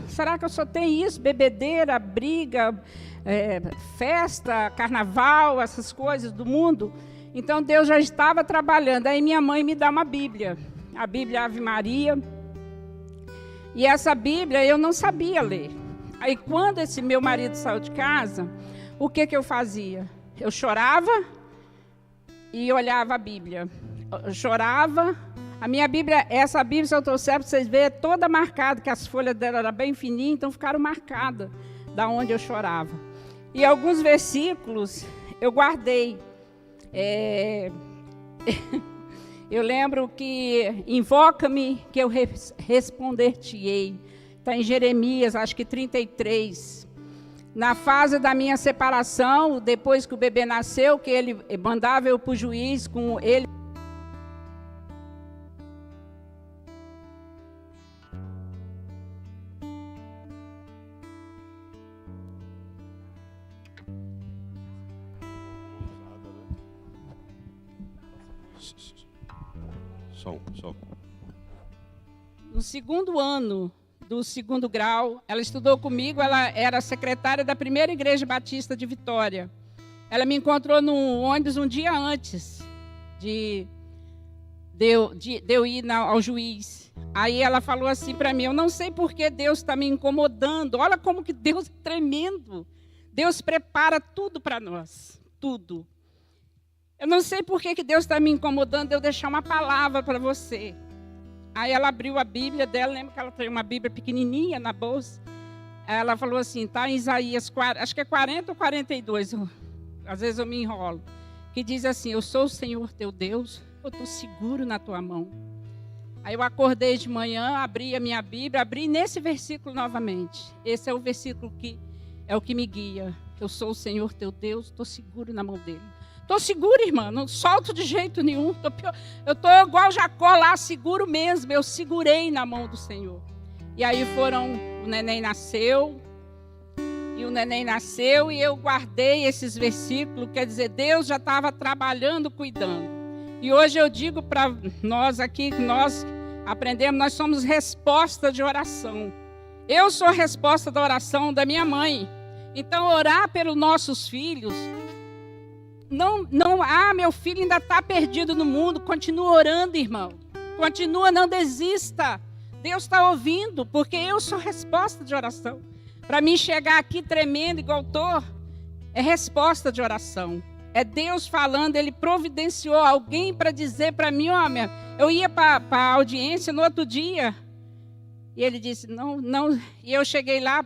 será que eu só tenho isso? Bebedeira, briga, festa, carnaval, essas coisas do mundo. Então Deus já estava trabalhando. Aí minha mãe me dá uma Bíblia, a Bíblia Ave Maria. E essa Bíblia eu não sabia ler. Aí quando esse meu marido saiu de casa, o que eu fazia? Eu chorava e olhava a Bíblia. Eu chorava. A minha Bíblia, essa Bíblia, se eu trouxer para vocês verem, é toda marcada, que as folhas dela eram bem fininhas, então ficaram marcadas da onde eu chorava. E alguns versículos eu guardei. Eu lembro que invoca-me que eu responder-te-ei. Está em Jeremias, acho que 33. Na fase da minha separação, depois que o bebê nasceu, que ele mandava eu para o juiz com ele. Som. No segundo ano do 2º grau, ela estudou comigo, ela era secretária da primeira igreja batista de Vitória. Ela me encontrou no ônibus um dia antes de eu ir ao juiz. Aí ela falou assim para mim, eu não sei por que Deus está me incomodando, olha como que Deus é tremendo. Deus prepara tudo para nós, tudo. Eu não sei por que Deus está me incomodando de eu deixar uma palavra para você. Aí ela abriu a Bíblia dela, lembra que ela tem uma Bíblia pequenininha na bolsa? Aí ela falou assim, está em Isaías, acho que é 40 ou 42, às vezes eu me enrolo, que diz assim, eu sou o Senhor teu Deus, eu estou seguro na tua mão. Aí eu acordei de manhã, abri a minha Bíblia, abri nesse versículo novamente. Esse é o versículo que é o que me guia. Eu sou o Senhor teu Deus, estou seguro na mão dele. Estou segura, irmã, não solto de jeito nenhum. Eu estou igual Jacó lá, seguro mesmo. Eu segurei na mão do Senhor. E aí o neném nasceu. E eu guardei esses versículos. Quer dizer, Deus já estava trabalhando, cuidando. E hoje eu digo para nós aqui, que nós aprendemos, nós somos resposta de oração. Eu sou a resposta da oração da minha mãe. Então, orar pelos nossos filhos... meu filho ainda está perdido no mundo. Continua orando, irmão. Continua, não desista. Deus está ouvindo, porque eu sou resposta de oração. Para mim chegar aqui tremendo igual estou, é resposta de oração. É Deus falando, Ele providenciou alguém para dizer para mim, eu ia para a audiência no outro dia. E ele disse, não. E eu cheguei lá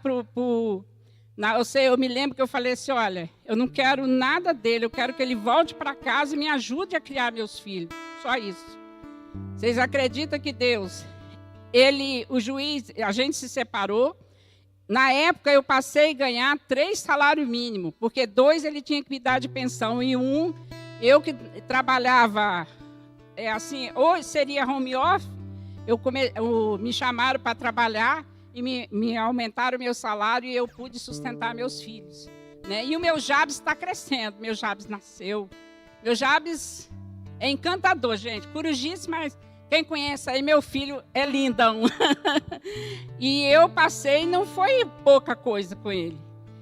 eu me lembro que eu falei assim, olha, eu não quero nada dele, eu quero que ele volte para casa e me ajude a criar meus filhos. Só isso. Vocês acreditam que Deus, o juiz, a gente se separou. Na época eu passei a ganhar 3 salários mínimos, porque 2 ele tinha que me dar de pensão e 1, eu que trabalhava, ou seria home office, me chamaram para trabalhar, e me aumentaram o meu salário e eu pude sustentar meus filhos. Né? E o meu Jabes está crescendo. Meu Jabes nasceu. Meu Jabes é encantador, gente. Corujice, mas Quem conhece aí, meu filho é lindão. E eu passei, não foi pouca coisa com ele.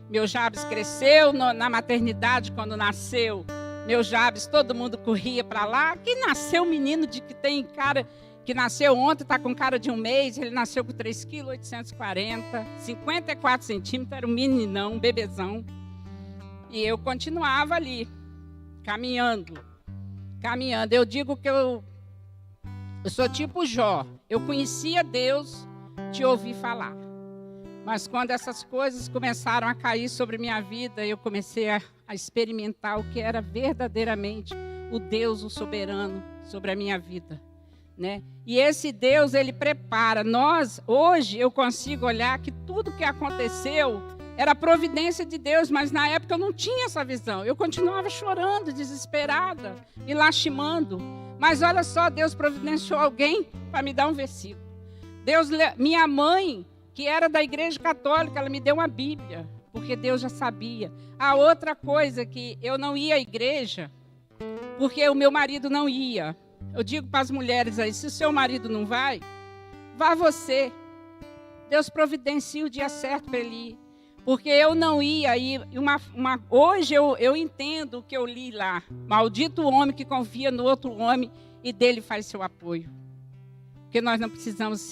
Meu Jabes cresceu na maternidade, quando nasceu. Meu Jabes, todo mundo corria para lá. Que nasceu um menino que tem cara, que nasceu ontem, está com cara de 1 mês. Ele nasceu com 3,840 kg, 54 centímetros, era um meninão, um bebezão. E eu continuava ali, caminhando. Eu digo que eu sou tipo Jó. Eu conhecia Deus de ouvir falar. Mas quando essas coisas começaram a cair sobre minha vida, eu comecei a experimentar o que era verdadeiramente o Deus, o soberano, sobre a minha vida, né? E esse Deus, ele prepara. Hoje, eu consigo olhar que tudo que aconteceu era providência de Deus, mas na época eu não tinha essa visão. Eu continuava chorando, desesperada, me lastimando. Mas olha só, Deus providenciou alguém para me dar um versículo. Minha mãe, que era da igreja católica, ela me deu uma Bíblia, porque Deus já sabia. A outra coisa que eu não ia à igreja, porque o meu marido não ia. Eu digo para as mulheres aí, se o seu marido não vai, vá você. Deus providencia o dia certo para ele ir. Porque eu não ia. Hoje eu entendo o que eu li lá. Maldito o homem que confia no outro homem e dele faz seu apoio. Porque nós não precisamos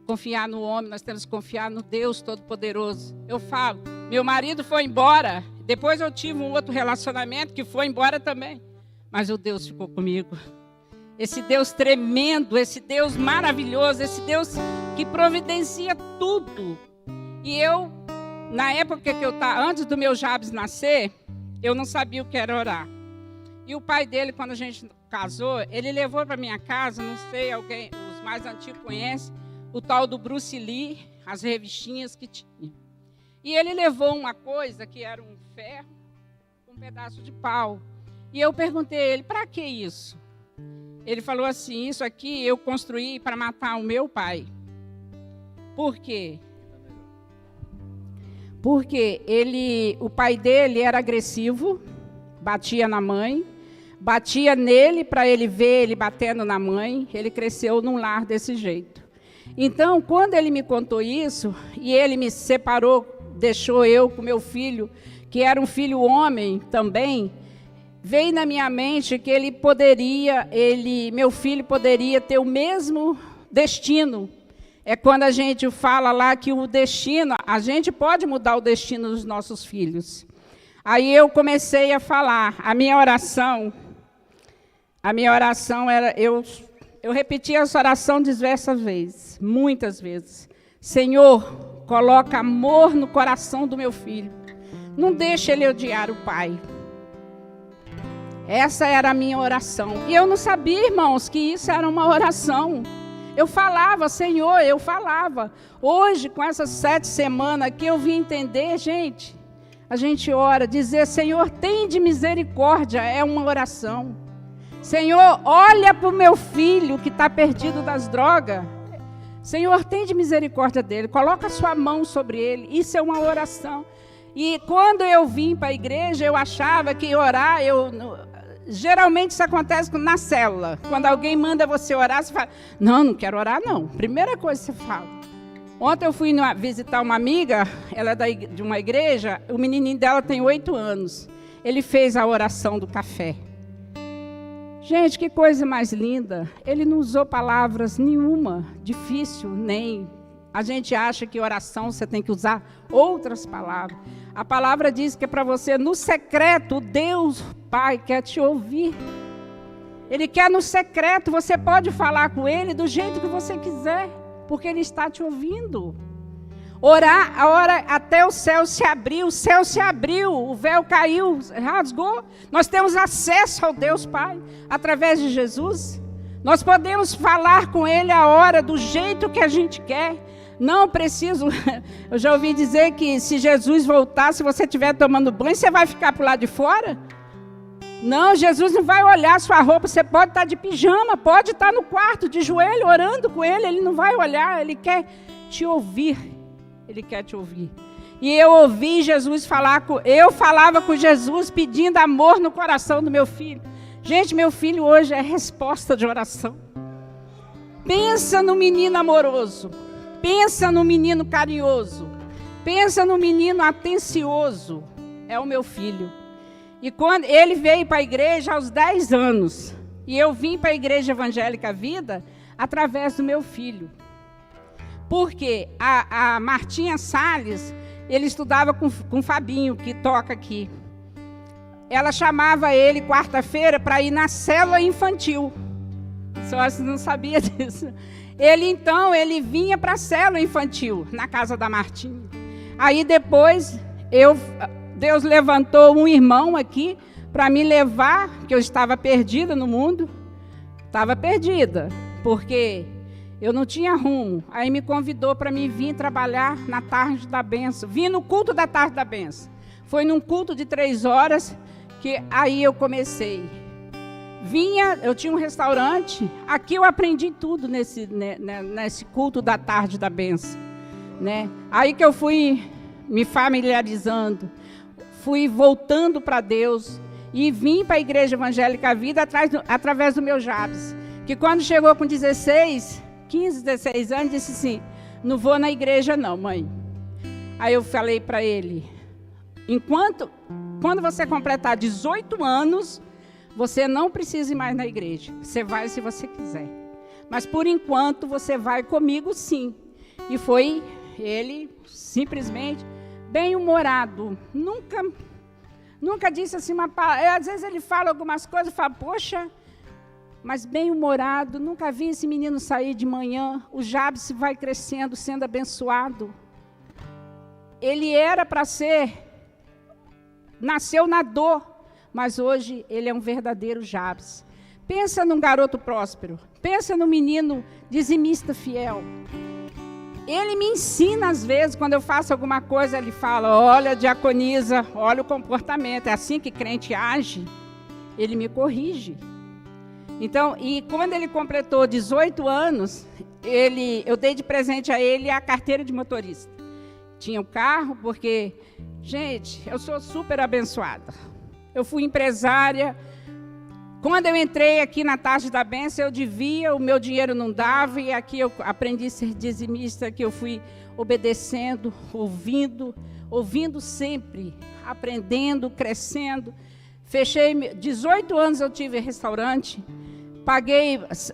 confiar no homem, nós temos que confiar no Deus Todo-Poderoso. Eu falo, meu marido foi embora, depois eu tive um outro relacionamento que foi embora também. Mas o Deus ficou comigo. Esse Deus tremendo, esse Deus maravilhoso, esse Deus que providencia tudo. E eu, na época que eu estava, antes do meu Jabes nascer, eu não sabia o que era orar. E o pai dele, quando a gente casou, ele levou para minha casa, não sei, alguém, os mais antigos conhecem, o tal do Bruce Lee, as revistinhas que tinha. E ele levou uma coisa que era um ferro com um pedaço de pau. E eu perguntei a ele, para que isso? Ele falou assim, isso aqui eu construí para matar o meu pai. Por quê? Porque o pai dele era agressivo, batia na mãe, batia nele para ele ver ele batendo na mãe. Ele cresceu num lar desse jeito. Então, quando ele me contou isso, e ele me separou, deixou eu com meu filho, que era um filho homem também, veio na minha mente que meu filho poderia ter o mesmo destino. É quando a gente fala lá que o destino, a gente pode mudar o destino dos nossos filhos. Aí eu comecei a falar, a minha oração era, eu repeti essa oração diversas vezes, muitas vezes. Senhor, coloca amor no coração do meu filho. Não deixe ele odiar o pai. Essa era a minha oração. E eu não sabia, irmãos, que isso era uma oração. Eu falava, Senhor, eu falava. Hoje, com essas 7 semanas aqui, eu vim entender, gente. A gente ora, dizer, Senhor, tende misericórdia, é uma oração. Senhor, olha para o meu filho que está perdido das drogas. Senhor, tende misericórdia dele, coloca a sua mão sobre ele. Isso é uma oração. E quando eu vim para a igreja, eu achava que orar, geralmente isso acontece na célula. Quando alguém manda você orar, você fala, não quero orar não. Primeira coisa que você fala. Ontem eu fui visitar uma amiga, ela é de uma igreja, o menininho dela tem 8 anos. Ele fez a oração do café. Gente, que coisa mais linda. Ele não usou palavras nenhuma, difícil, nem. A gente acha que oração você tem que usar outras palavras. A palavra diz que é para você, no secreto, Deus Pai quer te ouvir. Ele quer no secreto, você pode falar com Ele do jeito que você quiser, porque Ele está te ouvindo. Orar, a hora até o céu se abriu, o véu caiu, rasgou. Nós temos acesso ao Deus Pai, através de Jesus. Nós podemos falar com Ele a hora, do jeito que a gente quer. Não preciso, eu já ouvi dizer que se Jesus voltar, se você estiver tomando banho, você vai ficar para o lado de fora? Não, Jesus não vai olhar a sua roupa, você pode estar de pijama, pode estar no quarto, de joelho, orando com Ele, Ele não vai olhar, Ele quer te ouvir. Ele quer te ouvir. E eu ouvi Jesus falar, eu falava com Jesus pedindo amor no coração do meu filho. Gente, meu filho hoje é resposta de oração. Pensa no menino amoroso, pensa no menino carinhoso, pensa no menino atencioso. É o meu filho. E quando ele veio para a igreja aos 10 anos, e eu vim para a Igreja Evangélica Vida através do meu filho. Porque a Martinha Salles, ele estudava com o Fabinho, que toca aqui. Ela chamava ele quarta-feira para ir na célula infantil. Só você não sabia disso. Ele vinha para a célula infantil, na casa da Martinha. Aí depois, Deus levantou um irmão aqui para me levar, que eu estava perdida no mundo. Estava perdida, porque eu não tinha rumo. Aí me convidou para mim vir trabalhar na tarde da bênção. Vim no culto da tarde da bênção. Foi num culto de 3 horas que aí eu comecei. Eu tinha um restaurante. Aqui eu aprendi tudo nesse culto da tarde da bênção, né? Aí que eu fui me familiarizando, fui voltando para Deus e vim para a Igreja Evangélica Vida através do meu Jabes, que quando chegou com 15, 16 anos, disse assim: não vou na igreja não, mãe. Aí eu falei para ele: quando você completar 18 anos, você não precisa ir mais na igreja. Você vai se você quiser. Mas por enquanto você vai comigo sim. E foi ele simplesmente bem-humorado. Nunca disse assim uma palavra. Às vezes ele fala algumas coisas, eu falo, poxa, mas bem-humorado. Nunca vi esse menino sair de manhã. O Jabes vai crescendo, sendo abençoado. Ele era para nasceu na dor, mas hoje ele é um verdadeiro Jabes. Pensa num garoto próspero, pensa no menino dizimista fiel. Ele me ensina às vezes, quando eu faço alguma coisa, ele fala: olha, diaconisa, olha o comportamento, é assim que crente age. Ele me corrige. Então, e quando ele completou 18 anos, eu dei de presente a ele a carteira de motorista. Tinha o carro, porque, gente, eu sou super abençoada. Eu fui empresária. Quando eu entrei aqui na Tarde da Bênção, eu devia, o meu dinheiro não dava, e aqui eu aprendi a ser dizimista, que eu fui obedecendo, ouvindo sempre, aprendendo, crescendo. Fechei, 18 anos eu tive restaurante,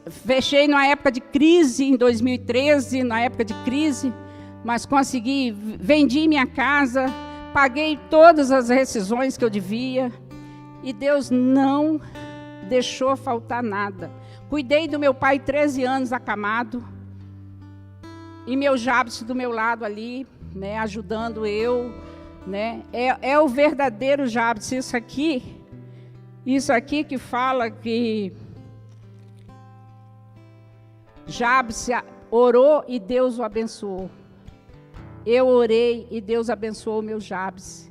fechei na época de crise, em 2013, na época de crise, mas consegui, vendi minha casa, paguei todas as rescisões que eu devia, e Deus não deixou faltar nada. Cuidei do meu pai 13 anos acamado, e meu Jabes do meu lado ali, né, ajudando eu, né? É o verdadeiro Jabes. Isso aqui que fala que Jabes orou e Deus o abençoou. Eu orei e Deus abençoou o meu Jabes.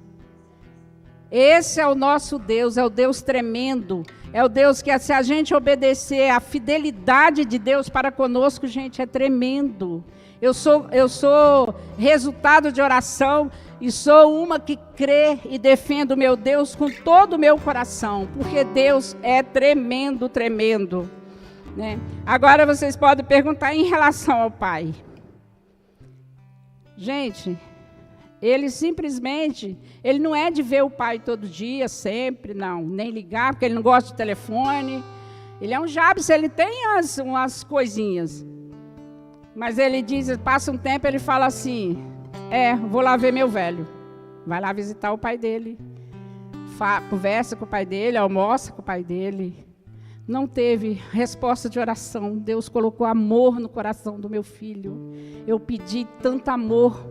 Esse é o nosso Deus, é o Deus tremendo. É o Deus que, se a gente obedecer, a fidelidade de Deus para conosco, gente, é tremendo. Eu sou resultado de oração e sou uma que crê e defendo o meu Deus com todo o meu coração, porque Deus é tremendo, tremendo, né? Agora vocês podem perguntar em relação ao Pai. Gente, ele simplesmente, ele não é de ver o pai todo dia, sempre, não, nem ligar, porque ele não gosta de telefone. Ele é um Jabes, ele tem umas coisinhas. Mas ele diz, passa um tempo, ele fala assim: vou lá ver meu velho. Vai lá visitar o pai dele. Conversa com o pai dele, almoça com o pai dele. Não teve resposta de oração. Deus colocou amor no coração do meu filho. Eu pedi tanto amor,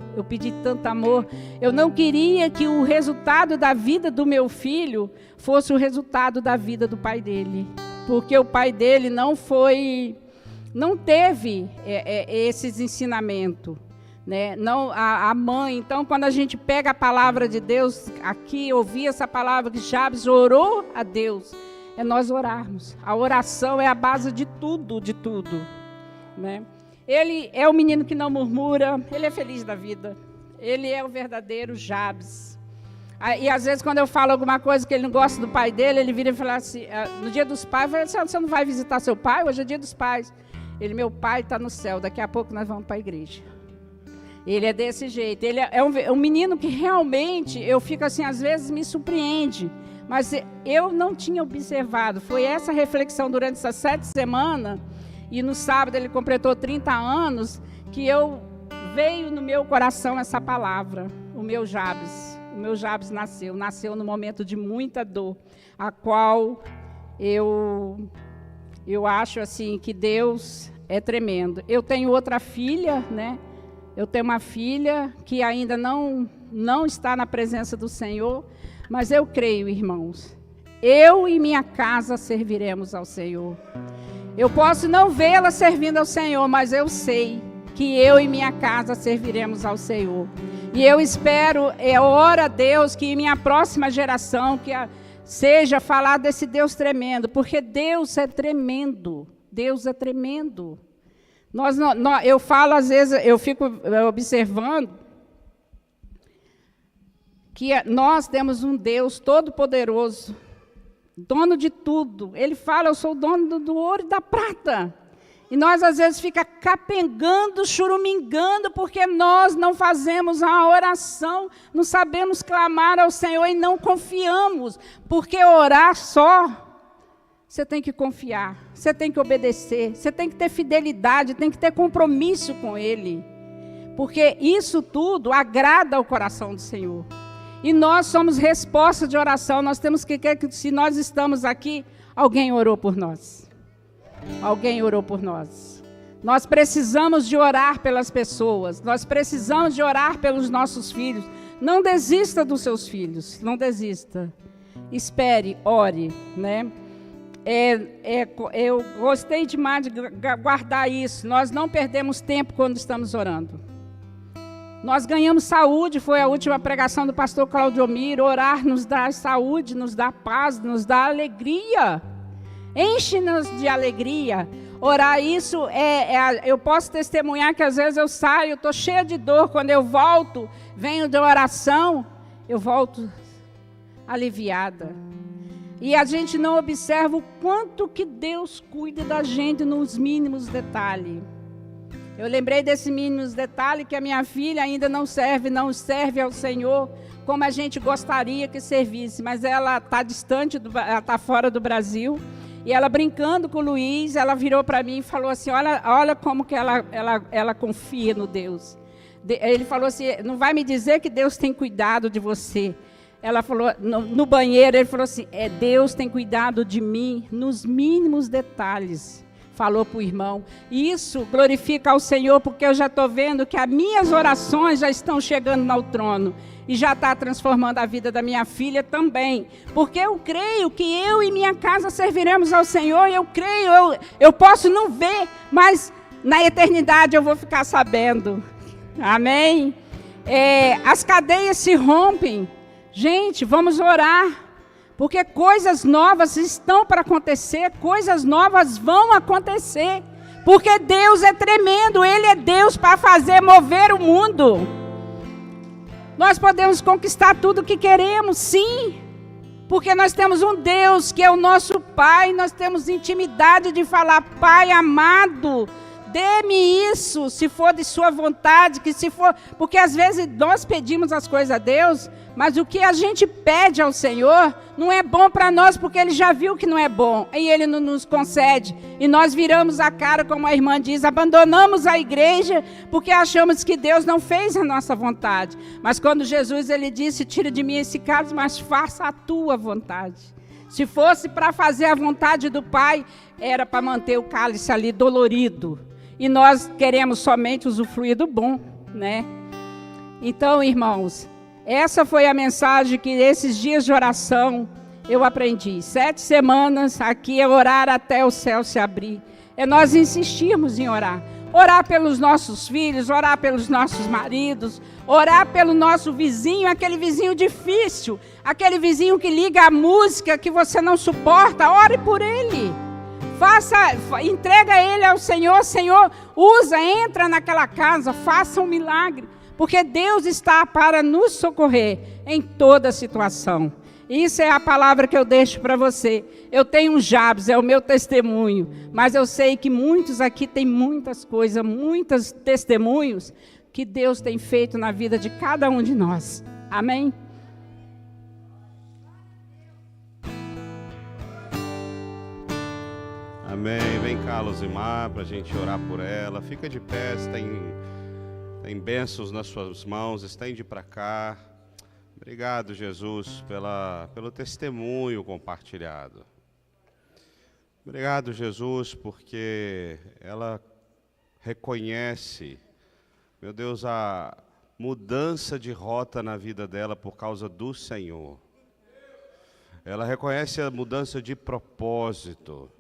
Eu não queria que o resultado da vida do meu filho fosse o resultado da vida do pai dele. Porque o pai dele não teve esses ensinamentos, né? Não, a mãe. Então, quando a gente pega a palavra de Deus aqui, ouvir essa palavra que Jabes orou a Deus, é nós orarmos. A oração é a base de tudo, né? Ele é o menino que não murmura, ele é feliz da vida. Ele é o verdadeiro Jabes. E às vezes, quando eu falo alguma coisa que ele não gosta do pai dele, ele vira e fala assim, no dia dos pais, eu falo assim: você não vai visitar seu pai? Hoje é dia dos pais. Ele, meu pai está no céu, daqui a pouco nós vamos para a igreja. Ele é desse jeito. Ele é um menino que realmente, eu fico assim, às vezes me surpreende. Mas eu não tinha observado. Foi essa reflexão durante essas 7 semanas, e no sábado ele completou 30 anos, que veio no meu coração essa palavra, o meu Jabes. O meu Jabes nasceu no momento de muita dor, a qual eu acho assim que Deus é tremendo. Eu tenho outra filha, né? Eu tenho uma filha que ainda não está na presença do Senhor, mas eu creio, irmãos, eu e minha casa serviremos ao Senhor. Eu posso não vê-la servindo ao Senhor, mas eu sei que eu e minha casa serviremos ao Senhor. E eu espero, oro a Deus que minha próxima geração seja falar desse Deus tremendo, porque Deus é tremendo. Deus é tremendo. Eu falo, às vezes, eu fico observando que nós temos um Deus todo-poderoso, dono de tudo. Ele fala, eu sou o dono do ouro e da prata. E nós, às vezes, fica capengando, churumingando, porque nós não fazemos a oração, não sabemos clamar ao Senhor e não confiamos. Porque orar só, você tem que confiar, você tem que obedecer, você tem que ter fidelidade, tem que ter compromisso com Ele. Porque isso tudo agrada ao coração do Senhor. E nós somos resposta de oração, nós temos que crer que se nós estamos aqui, alguém orou por nós. Alguém orou por nós. Nós precisamos de orar pelas pessoas. Nós precisamos de orar pelos nossos filhos. Não desista dos seus filhos. Não desista. Espere, ore, né? Eu gostei demais de guardar isso. Nós não perdemos tempo quando estamos orando. Nós ganhamos saúde. Foi a última pregação do pastor Claudiomir. Orar nos dá saúde, nos dá paz, nos dá alegria. Enche-nos de alegria. Orar isso, eu posso testemunhar que às vezes eu saio, estou cheia de dor, quando eu volto, venho de oração, eu volto aliviada. E a gente não observa o quanto que Deus cuida da gente nos mínimos detalhes. Eu lembrei desse mínimos detalhe que a minha filha ainda não serve ao Senhor como a gente gostaria que servisse, mas ela está distante, ela está fora do Brasil. E ela brincando com o Luiz, ela virou para mim e falou assim, olha como que ela confia no Deus. Ele falou assim, não vai me dizer que Deus tem cuidado de você. Ela falou, no banheiro, ele falou assim, Deus tem cuidado de mim nos mínimos detalhes. Falou para o irmão. Isso glorifica ao Senhor, porque eu já estou vendo que as minhas orações já estão chegando ao trono. E já está transformando a vida da minha filha também. Porque eu creio que eu e minha casa serviremos ao Senhor. Eu creio, eu posso não ver, mas na eternidade eu vou ficar sabendo. Amém? As cadeias se rompem. Gente, vamos orar. Porque coisas novas estão para acontecer. Coisas novas vão acontecer. Porque Deus é tremendo. Ele é Deus para mover o mundo. Nós podemos conquistar tudo o que queremos, sim. Porque nós temos um Deus que é o nosso Pai. Nós temos intimidade de falar, Pai amado, dê-me isso, se for de sua vontade, que se for... Porque às vezes nós pedimos as coisas a Deus, mas o que a gente pede ao Senhor não é bom para nós, porque Ele já viu que não é bom, e Ele não nos concede. E nós viramos a cara, como a irmã diz, abandonamos a igreja, porque achamos que Deus não fez a nossa vontade. Mas quando Jesus, Ele disse, tira de mim esse cálice, mas faça a tua vontade. Se fosse para fazer a vontade do Pai, era para manter o cálice ali dolorido. E nós queremos somente usufruir do bom, né? Então, irmãos, essa foi a mensagem que esses dias de oração eu aprendi. 7 semanas aqui é orar até o céu se abrir. É nós insistirmos em orar. Orar pelos nossos filhos, orar pelos nossos maridos, orar pelo nosso vizinho, aquele vizinho difícil, aquele vizinho que liga a música que você não suporta, ore por ele. Entrega ele ao Senhor, Senhor, entra naquela casa, faça um milagre, porque Deus está para nos socorrer em toda situação. Isso é a palavra que eu deixo para você. Eu tenho um Jabes, é o meu testemunho. Mas eu sei que muitos aqui têm muitas coisas, muitos testemunhos que Deus tem feito na vida de cada um de nós. Amém? Amém. Vem cá, Luzimar, para a gente orar por ela. Fica de pé, tem bênçãos nas suas mãos, estende para cá. Obrigado, Jesus, pelo testemunho compartilhado. Obrigado, Jesus, porque ela reconhece, meu Deus, a mudança de rota na vida dela por causa do Senhor. Ela reconhece a mudança de propósito.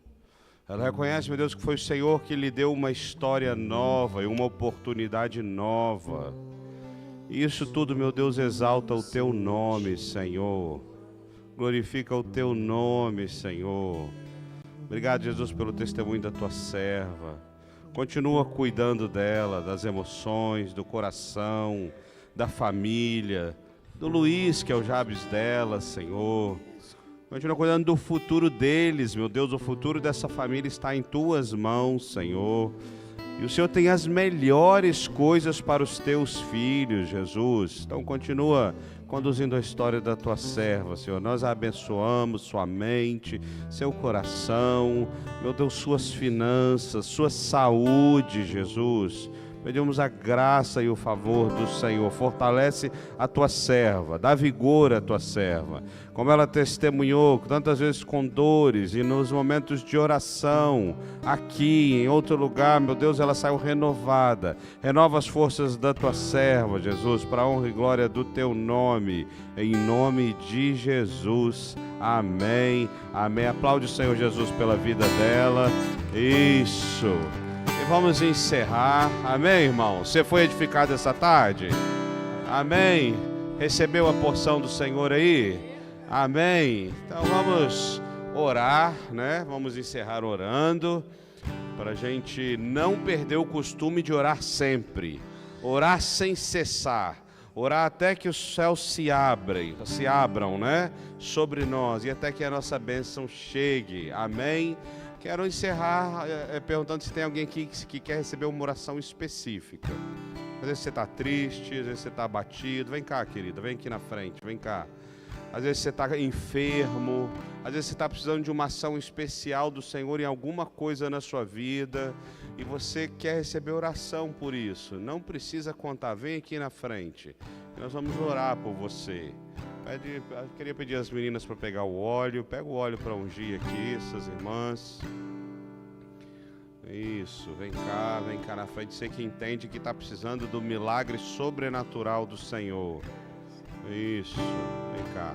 Ela reconhece, meu Deus, que foi o Senhor que lhe deu uma história nova e uma oportunidade nova. E isso tudo, meu Deus, exalta o Teu nome, Senhor. Glorifica o Teu nome, Senhor. Obrigado, Jesus, pelo testemunho da Tua serva. Continua cuidando dela, das emoções, do coração, da família, do Luiz, que é o Jabes dela, Senhor. Continua cuidando do futuro deles, meu Deus. O futuro dessa família está em Tuas mãos, Senhor. E o Senhor tem as melhores coisas para os Teus filhos, Jesus. Então continua conduzindo a história da Tua serva, Senhor. Nós a abençoamos, sua mente, seu coração, meu Deus, suas finanças, sua saúde, Jesus. Pedimos a graça e o favor do Senhor. Fortalece a Tua serva, dá vigor à Tua serva. Como ela testemunhou tantas vezes com dores e nos momentos de oração, aqui, em outro lugar, meu Deus, ela saiu renovada. Renova as forças da Tua serva, Jesus, para a honra e glória do Teu nome. Em nome de Jesus. Amém. Amém. Aplaude o Senhor Jesus pela vida dela. Isso. E vamos encerrar. Amém, irmão? Você foi edificado essa tarde? Amém? Recebeu a porção do Senhor aí? Amém? Então vamos orar, né? Vamos encerrar orando, para a gente não perder o costume de orar sempre. Orar sem cessar. Orar até que os céus se abram, né? Sobre nós, e até que a nossa bênção chegue. Amém? Quero encerrar perguntando se tem alguém aqui que quer receber uma oração específica. Às vezes você está triste, às vezes você está abatido. Vem cá, querida, vem aqui na frente, vem cá. Às vezes você está enfermo, às vezes você está precisando de uma ação especial do Senhor em alguma coisa na sua vida e você quer receber oração por isso. Não precisa contar, vem aqui na frente. Nós vamos orar por você. Eu queria pedir às meninas para pegar o óleo. Pega o óleo para ungir aqui, essas irmãs. Isso, vem cá na frente. Você que entende que está precisando do milagre sobrenatural do Senhor. Isso, vem cá.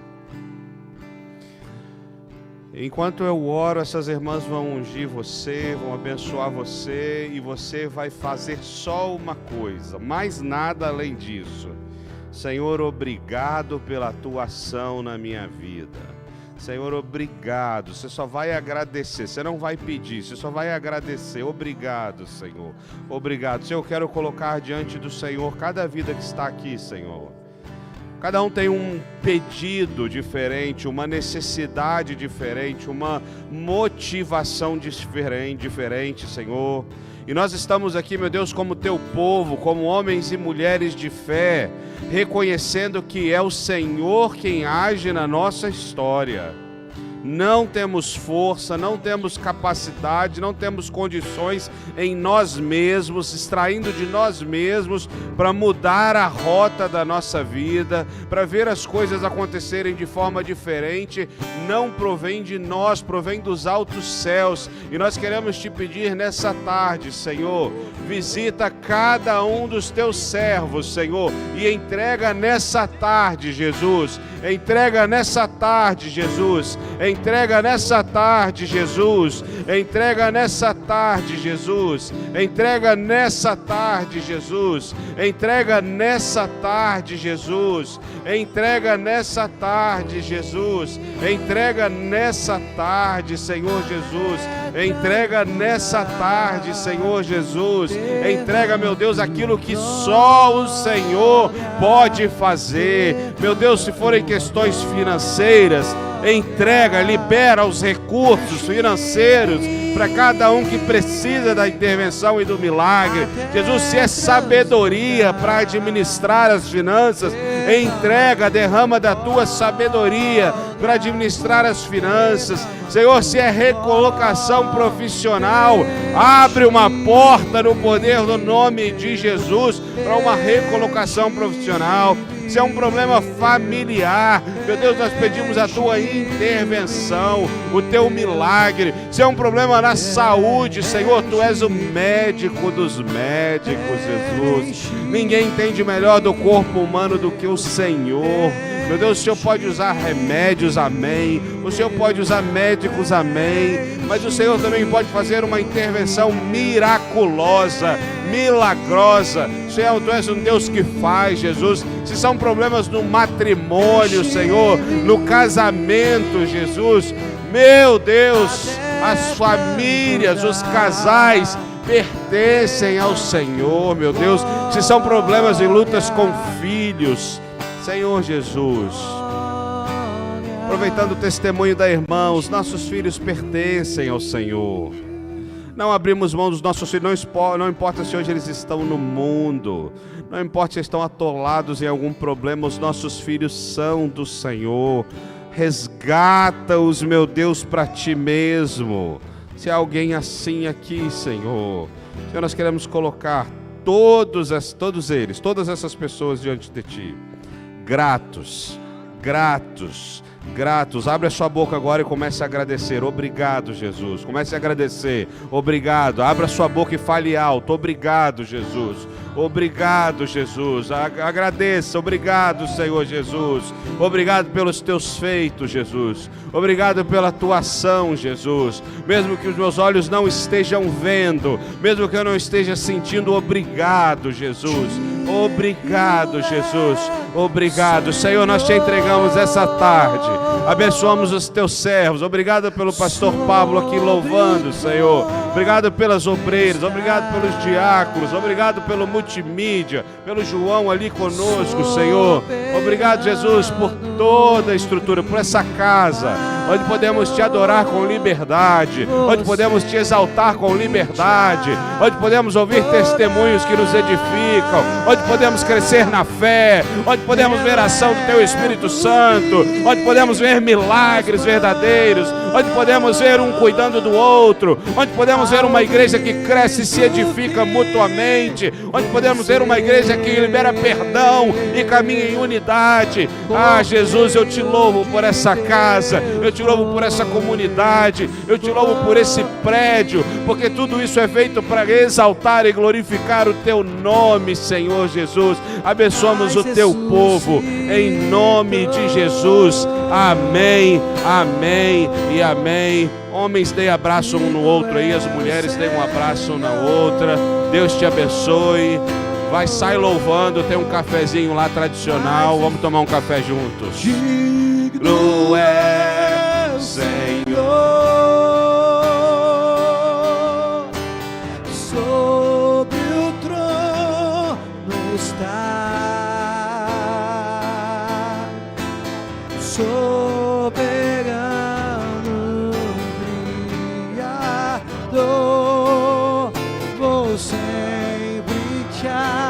Enquanto eu oro, essas irmãs vão ungir você, vão abençoar você, e você vai fazer só uma coisa, mais nada além disso. Senhor, obrigado pela Tua ação na minha vida. Senhor, obrigado. Você só vai agradecer, você não vai pedir, você só vai agradecer. Obrigado, Senhor. Obrigado. Senhor, eu quero colocar diante do Senhor cada vida que está aqui, Senhor. Cada um tem um pedido diferente, uma necessidade diferente, uma motivação diferente, Senhor. E nós estamos aqui, meu Deus, como Teu povo, como homens e mulheres de fé, reconhecendo que é o Senhor quem age na nossa história. Não temos força, não temos capacidade, não temos condições em nós mesmos, extraindo de nós mesmos para mudar a rota da nossa vida, para ver as coisas acontecerem de forma diferente. Não provém de nós, provém dos altos céus. E nós queremos Te pedir nessa tarde, Senhor, visita cada um dos Teus servos, Senhor, e entrega nessa tarde, Jesus. Entrega nessa tarde, Jesus. Entrega nessa tarde, Jesus. Entrega nessa tarde, Jesus. Entrega nessa tarde, Jesus. Entrega nessa tarde, Jesus. Entrega nessa tarde, Jesus. Entrega nessa tarde, Senhor Jesus. Entrega nessa tarde, Senhor Jesus. Entrega, meu Deus, aquilo que só o Senhor pode fazer. Meu Deus, se forem questões financeiras, entrega, libera os recursos financeiros para cada um que precisa da intervenção e do milagre. Jesus, se é sabedoria para administrar as finanças, entrega, derrama da tua sabedoria para administrar as finanças. Senhor, se é recolocação profissional, abre uma porta no poder do nome de Jesus para uma recolocação profissional. Se é um problema familiar, meu Deus, nós pedimos a tua intervenção, o teu milagre. Se é um problema na saúde, Senhor, tu és o médico dos médicos, Jesus. Ninguém entende melhor do corpo humano do que o Senhor. Meu Deus, o Senhor pode usar remédios, amém. O Senhor pode usar médicos, amém. Mas o Senhor também pode fazer uma intervenção miraculosa, milagrosa. Senhor, tu és um Deus que faz, Jesus. Se são problemas no matrimônio, Senhor, no casamento, Jesus, meu Deus, as famílias, os casais pertencem ao Senhor, meu Deus. Se são problemas e lutas com filhos, Senhor Jesus, aproveitando o testemunho da irmã, os nossos filhos pertencem ao Senhor. Não abrimos mão dos nossos filhos, não importa se hoje eles estão no mundo, não importa se estão atolados em algum problema, os nossos filhos são do Senhor. Resgata-os, meu Deus, para ti mesmo. Se há alguém assim aqui, Senhor, nós queremos colocar todas essas pessoas diante de ti. Gratos. Abre a sua boca agora e comece a agradecer. Obrigado, Jesus. Comece a agradecer. Obrigado. Abra a sua boca e fale alto. Obrigado, Jesus. Obrigado, Jesus. Agradeça. Obrigado, Senhor Jesus. Obrigado pelos teus feitos, Jesus. Obrigado pela tua ação, Jesus. Mesmo que os meus olhos não estejam vendo, mesmo que eu não esteja sentindo, obrigado, Jesus. Obrigado, Jesus. Obrigado, Senhor, nós te entregamos essa tarde. Abençoamos os teus servos. Obrigado pelo pastor Pablo aqui louvando, Senhor. Obrigado pelas obreiras, obrigado pelos diáconos, obrigado pelo multimídia, pelo João ali conosco, Senhor. Obrigado, Jesus, por toda a estrutura, por essa casa, onde podemos te adorar com liberdade, onde podemos te exaltar com liberdade, onde podemos ouvir testemunhos que nos edificam, onde podemos crescer na fé, onde podemos ver a ação do teu Espírito Santo, onde podemos ver milagres verdadeiros, onde podemos ver um cuidando do outro, onde podemos ver uma igreja que cresce e se edifica mutuamente, onde podemos ver uma igreja que libera perdão e caminha em unidade. Ah, Jesus, eu te louvo por essa casa, eu te louvo por essa comunidade, eu te louvo por esse prédio, porque tudo isso é feito para exaltar e glorificar o teu nome, Senhor Jesus. Abençoamos o teu povo, em nome de Jesus. Amém, amém e amém. Homens, deem abraço um no outro aí, as mulheres deem um abraço uma na outra. Deus te abençoe. Sai louvando, tem um cafezinho lá tradicional. Vamos tomar um café juntos. Digno é o Senhor, sobre o trono está, soberano Criador, vou sempre te adorar.